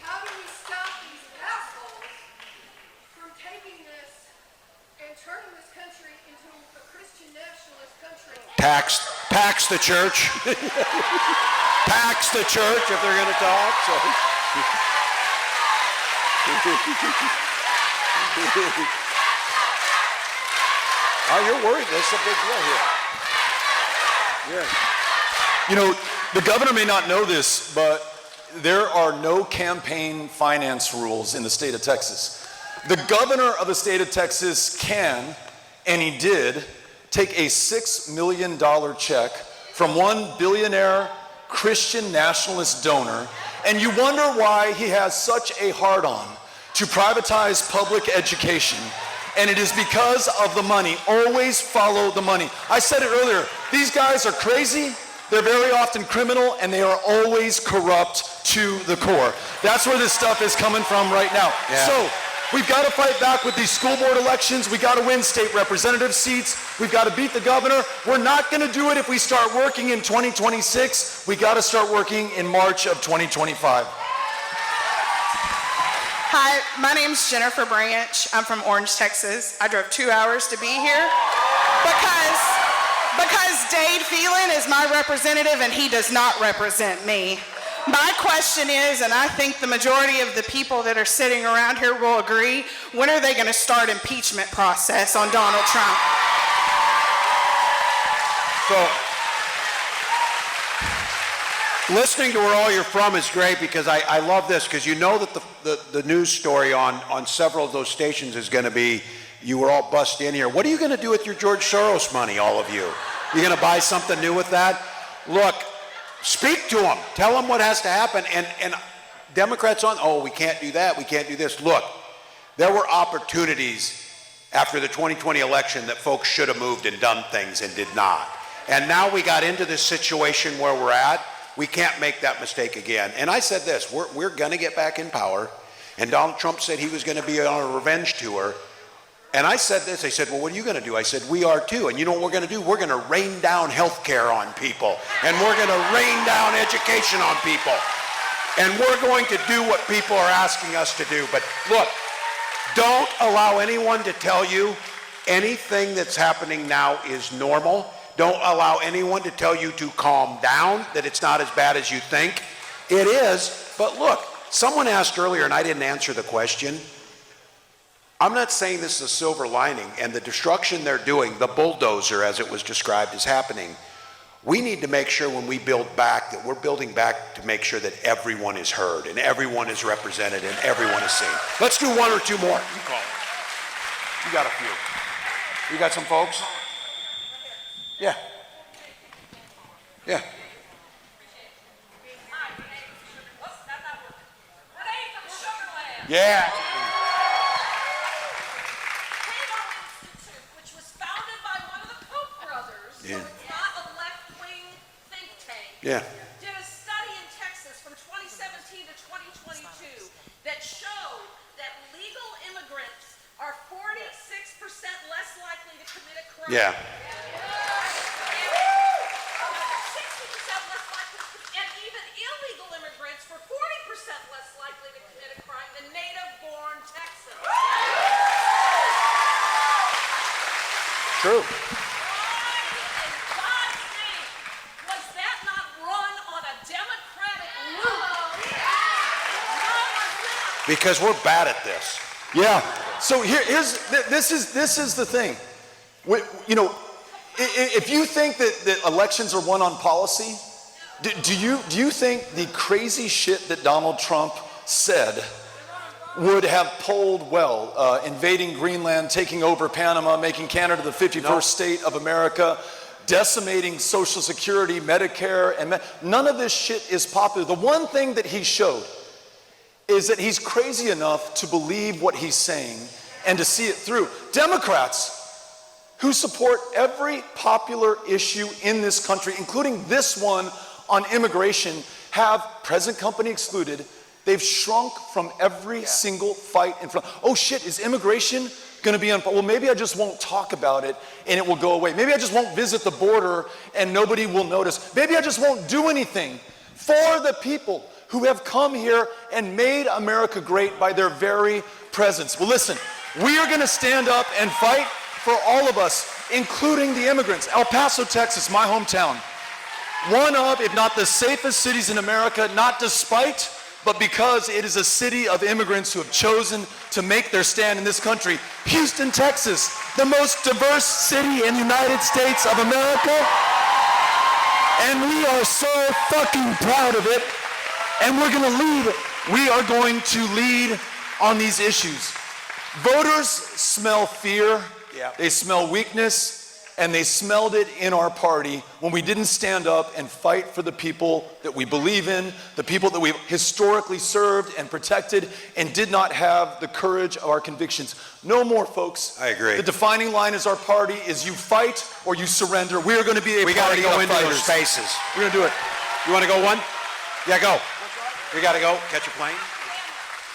How do we stop these assholes from taking this and turning this country into a Christian nationalist country? Pax the church. Pax the church if they're going to talk. So. Oh, you're worried. This is a big deal here. Yeah. You know, The governor may not know this, but there are no campaign finance rules in the state of Texas. The governor of the state of Texas can, and he did, take a $6 million check from one billionaire Christian nationalist donor, and you wonder why he has such a hard-on to privatize public education. And it is because of the money. Always follow the money. I said it earlier, these guys are crazy, they're very often criminal, and they are always corrupt to the core. That's where this stuff is coming from right now. Yeah. So, we've got to fight back with these school board elections. We've got to win state representative seats. We've got to beat the governor. We're not going to do it if we start working in 2026. We got to start working in March of 2025. Hi, my name's Jennifer Branch. I'm from Orange, Texas. I drove 2 hours to be here because Dade Phelan is my representative and he does not represent me. My question is, and I think the majority of the people that are sitting around here will agree, when are they going to start impeachment process on Donald Trump? So, listening to where all you're from is great because I love this because you know that the news story on several of those stations is going to be, you were all bust in here. What are you going to do with your George Soros money, all of you? You going to buy something new with that? Look, speak to them. Tell them what has to happen. And Democrats we can't do that. We can't do this. Look, there were opportunities after the 2020 election that folks should have moved and done things and did not. And now we got into this situation where we're at. We can't make that mistake again. And I said this, we're going to get back in power. And Donald Trump said he was going to be on a revenge tour. And I said this, I said, well, what are you going to do? I said, we are too. And you know what we're going to do? We're going to rain down health care on people. And we're going to rain down education on people. And we're going to do what people are asking us to do. But look, don't allow anyone to tell you anything that's happening now is normal. Don't allow anyone to tell you to calm down, that it's not as bad as you think. It is, but look, someone asked earlier, and I didn't answer the question. I'm not saying this is a silver lining, and the destruction they're doing, the bulldozer as it was described, is happening. We need to make sure when we build back that we're building back to make sure that everyone is heard and everyone is represented and everyone is seen. Let's do one or two more. You call it. You got a few. You got some folks? Yeah. Yeah. Yeah. Which was founded by one of the Koch brothers, Yeah. so it's not a left-wing think tank. Yeah. Did a study in Texas from 2017 to 2022 that showed that legal immigrants are 46% less likely to commit a crime. Yeah. 60% less likely, and even illegal immigrants were 40% less likely to commit a crime than native-born Texans. True. Why in God's name was that not run on a Democratic loop? Because we're bad at this. Yeah. So this is the thing. You know, if you think that elections are won on policy, do you think the crazy shit that Donald Trump said would have polled well? Invading Greenland, taking over Panama, making Canada the 51st state of America, decimating Social Security, Medicare, and none of this shit is popular. The one thing that he showed is that he's crazy enough to believe what he's saying and to see it through. Democrats who support every popular issue in this country, including this one on immigration, have, present company excluded, they've shrunk from every single fight in front. Oh shit, is immigration gonna be on? Well, maybe I just won't talk about it and it will go away. Maybe I just won't visit the border and nobody will notice. Maybe I just won't do anything for the people who have come here and made America great by their very presence. Well, listen, we are gonna stand up and fight for all of us, including the immigrants. El Paso, Texas, my hometown. One of, if not the safest cities in America, not despite, but because it is a city of immigrants who have chosen to make their stand in this country. Houston, Texas, the most diverse city in the United States of America. And we are so fucking proud of it. And we're gonna lead. We are going to lead on these issues. Voters smell fear, they smell weakness, and they smelled it in our party when we didn't stand up and fight for the people that we believe in, the people that we've historically served and protected, and did not have the courage of our convictions. No more, folks. I agree. The defining line as our party is you fight or you surrender. We are going to be a We party got to go of into fighters. those spaces. We're going to do it. You want to go one? Yeah, go. We got to go. Catch a plane.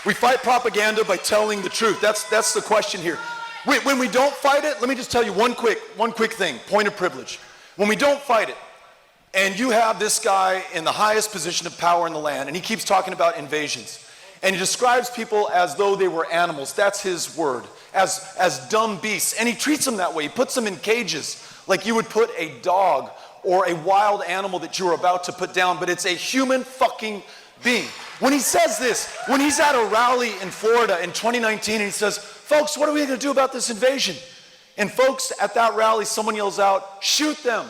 We fight propaganda by telling the truth. That's the question here. When we don't fight it, let me just tell you one quick thing, point of privilege. When we don't fight it, and you have this guy in the highest position of power in the land, and he keeps talking about invasions, and he describes people as though they were animals, that's his word, as dumb beasts, and he treats them that way. He puts them in cages, like you would put a dog or a wild animal that you were about to put down, but it's a human fucking being. When he says this, when he's at a rally in Florida in 2019 and he says, folks, what are we going to do about this invasion? And folks, at that rally, someone yells out, shoot them.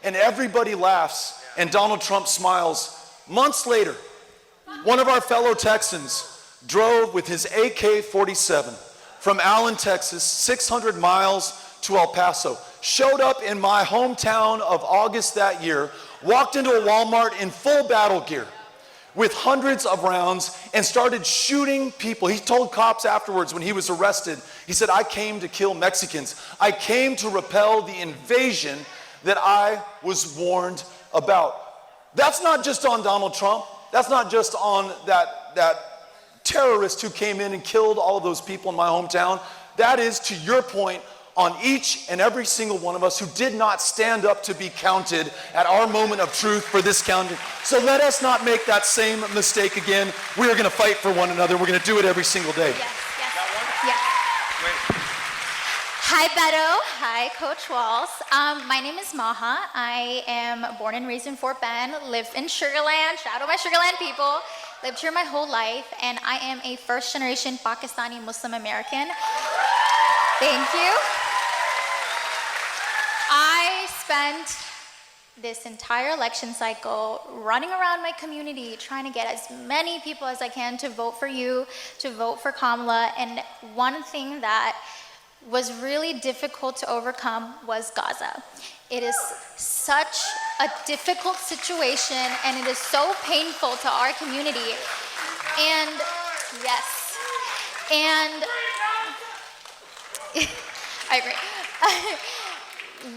And everybody laughs and Donald Trump smiles. Months later, one of our fellow Texans drove with his AK-47 from Allen, Texas, 600 miles to El Paso, showed up in my hometown of August that year, walked into a Walmart in full battle gear, with hundreds of rounds and started shooting people. He told cops afterwards when he was arrested, he said, I came to kill Mexicans. I came to repel the invasion that I was warned about. That's not just on Donald Trump. That's not just on that terrorist who came in and killed all of those people in my hometown. That is, to your point, on each and every single one of us who did not stand up to be counted at our moment of truth for this counting. So let us not make that same mistake again. We are going to fight for one another. We're going to do it every single day. Yes. Hi, Beto. Hi, Coach Walz. My name is Maha. I am born and raised in Fort Bend, live in Sugar Land. Shout out my Sugar Land people. Lived here my whole life, and I am a first-generation Pakistani Muslim American. Thank you. I spent this entire election cycle running around my community trying to get as many people as I can to vote for you, to vote for Kamala, and one thing that was really difficult to overcome was Gaza. It is such a difficult situation, and it is so painful to our community. And yes, and I agree.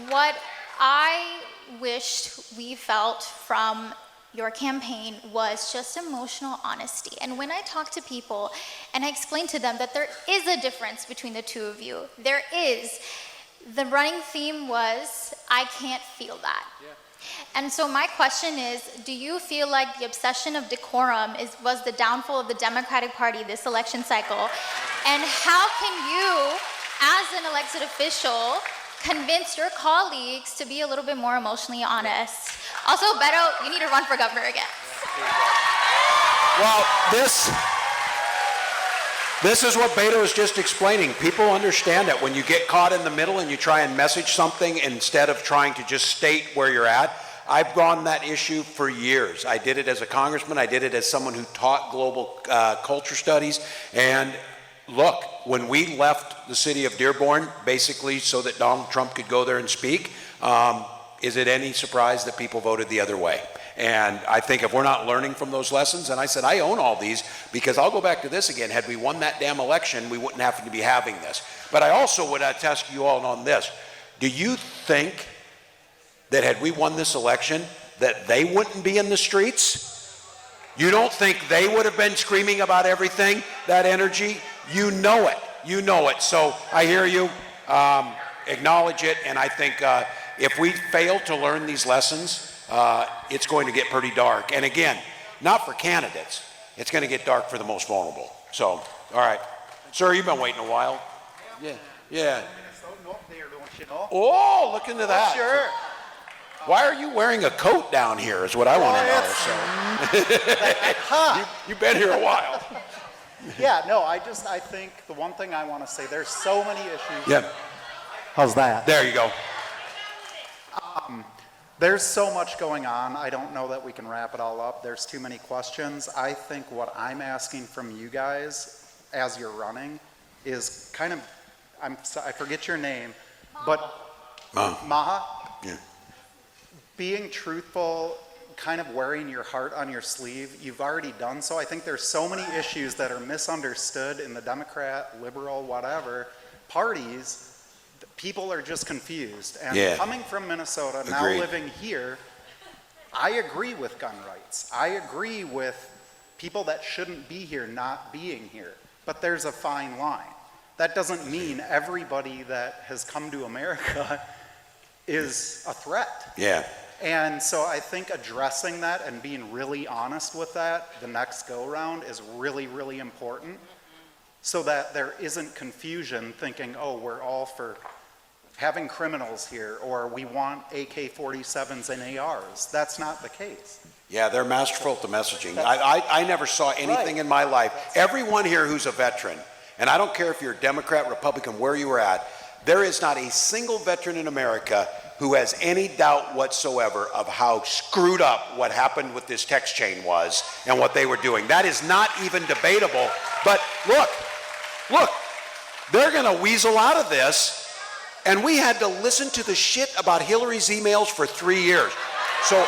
What I wished we felt from your campaign was just emotional honesty. And when I talk to people and I explain to them that there is a difference between the two of you, there is. The running theme was, I can't feel that. Yeah. And so my question is, do you feel like the obsession of decorum was the downfall of the Democratic Party this election cycle? And how can you, as an elected official, convince your colleagues to be a little bit more emotionally honest? Also, Beto, you need to run for governor again. Well, this is what Beto is just explaining. People understand that when you get caught in the middle and you try and message something instead of trying to just state where you're at. I've gone that issue for years. I did it as a congressman. I did it as someone who taught global culture studies. And look, when we left the city of Dearborn, basically so that Donald Trump could go there and speak, is it any surprise that people voted the other way? And I think if we're not learning from those lessons, and I said, I own all these, because I'll go back to this again, had we won that damn election, we wouldn't have to be having this. But I also would attest you all on this. Do you think that had we won this election, that they wouldn't be in the streets? You don't think they would have been screaming about everything, that energy? You know it. You know it. So I hear you. Acknowledge it. And I think if we fail to learn these lessons, it's going to get pretty dark. And again, not for candidates. It's going to get dark for the most vulnerable. So, all right. Sir, you've been waiting a while. Yeah. Yeah. Oh, look into that. Sure. Why are you wearing a coat down here is what I want to know. So. You've been here a while. Yeah, no, I think the one thing I want to say, there's so many issues. Yeah. How's that? There you go. There's so much going on. I don't know that we can wrap it all up. There's too many questions. I think what I'm asking from you guys as you're running is kind of, I forget your name, but Maha? Yeah. Being truthful, kind of wearing your heart on your sleeve, you've already done so. I think there's so many issues that are misunderstood in the Democrat, liberal, whatever parties. People are just confused. And coming from Minnesota, now living here, I agree with gun rights. I agree with people that shouldn't be here not being here. But there's a fine line. That doesn't mean everybody that has come to America is a threat. Yeah. And so I think addressing that and being really honest with that the next go-round is really, really important, so that there isn't confusion thinking, oh, we're all for having criminals here, or we want AK-47s and ARs. That's not the case. Yeah, they're masterful at the messaging. I never saw anything in my life. Everyone here who's a veteran, and I don't care if you're Democrat, Republican, where you were at, there is not a single veteran in America who has any doubt whatsoever of how screwed up what happened with this text chain was and what they were doing. That is not even debatable. But look, they're gonna weasel out of this, and we had to listen to the shit about Hillary's emails for 3 years. So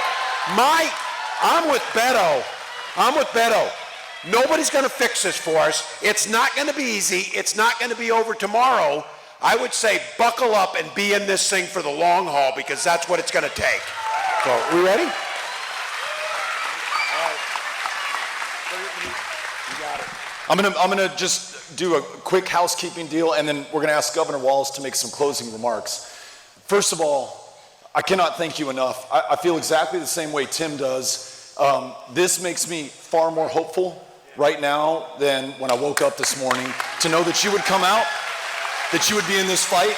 I'm with Beto. Nobody's gonna fix this for us. It's not gonna be easy. It's not gonna be over tomorrow. I would say buckle up and be in this thing for the long haul, because that's what it's gonna take. So, we ready? I'm gonna just do a quick housekeeping deal, and then we're gonna ask Governor Walz to make some closing remarks. First of all, I cannot thank you enough. I feel exactly the same way Tim does. This makes me far more hopeful right now than when I woke up this morning, to know that you would come out, that you would be in this fight,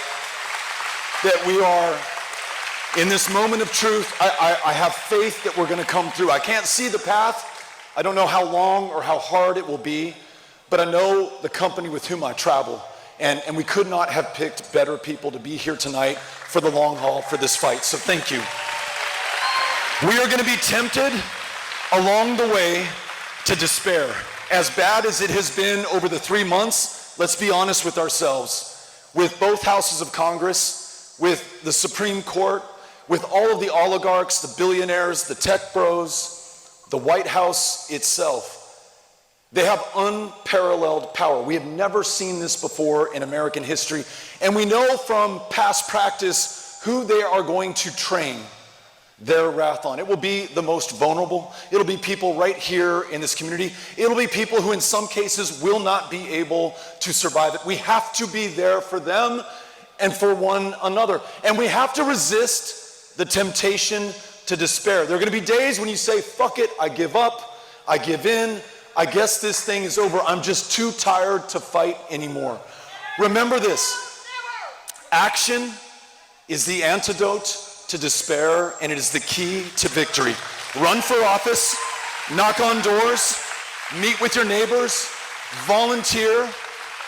that we are in this moment of truth. I have faith that we're gonna come through. I can't see the path. I don't know how long or how hard it will be, but I know the company with whom I travel, and we could not have picked better people to be here tonight for the long haul for this fight, so thank you. We are gonna be tempted along the way to despair. As bad as it has been over the 3 months, let's be honest with ourselves. With both houses of Congress, with the Supreme Court, with all of the oligarchs, the billionaires, the tech bros, the White House itself, they have unparalleled power. We have never seen this before in American history, and we know from past practice who they are going to train their wrath on. It will be the most vulnerable. It'll be people right here in this community. It'll be people who in some cases will not be able to survive it. We have to be there for them and for one another. And we have to resist the temptation to despair. There are gonna be days when you say, fuck it, I give up, I give in, I guess this thing is over, I'm just too tired to fight anymore. Remember this, action is the antidote to despair, and it is the key to victory. Run for office, knock on doors, meet with your neighbors, volunteer,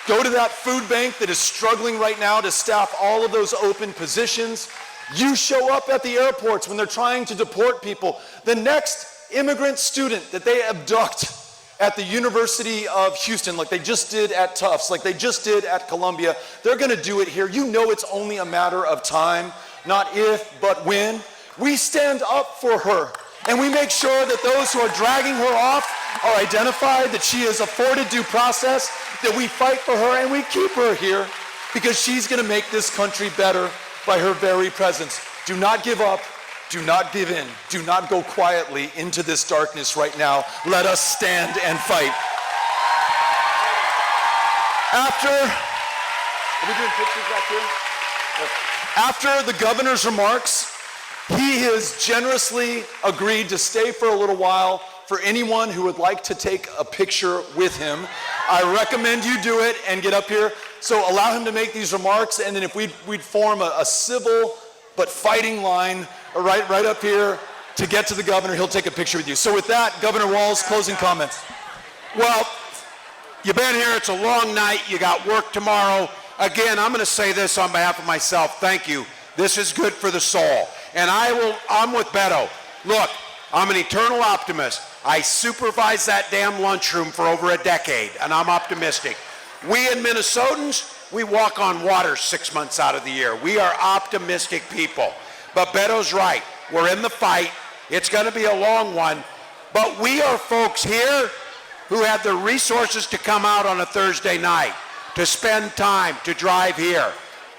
go to that food bank that is struggling right now to staff all of those open positions. You show up at the airports when they're trying to deport people. The next immigrant student that they abduct at the University of Houston, like they just did at Tufts, like they just did at Columbia, they're gonna do it here. You know it's only a matter of time, not if, but when. We stand up for her, and we make sure that those who are dragging her off are identified, that she is afforded due process, that we fight for her, and we keep her here because she's gonna make this country better by her very presence. Do not give up. Do not give in. Do not go quietly into this darkness right now. Let us stand and fight. Are we doing pictures back here? After the governor's remarks, he has generously agreed to stay for a little while for anyone who would like to take a picture with him. I recommend you do it and get up here. So allow him to make these remarks, and then if we'd form a civil but fighting line right up here to get to the governor, he'll take a picture with you. So with that, Governor Walz, closing comments. Well, you've been here, it's a long night, you got work tomorrow. Again, I'm gonna say this on behalf of myself, thank you. This is good for the soul. And I'm with Beto. Look, I'm an eternal optimist. I supervised that damn lunchroom for over a decade, and I'm optimistic. We in Minnesotans, we walk on water 6 months out of the year. We are optimistic people. But Beto's right. We're in the fight. It's going to be a long one. But we are folks here who have the resources to come out on a Thursday night, to spend time, to drive here.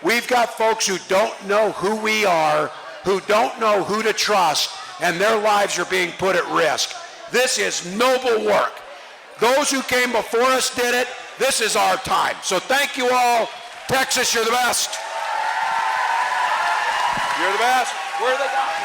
We've got folks who don't know who we are, who don't know who to trust, and their lives are being put at risk. This is noble work. Those who came before us did it. This is our time. So thank you all. Texas, you're the best. You're the best. We're the guys.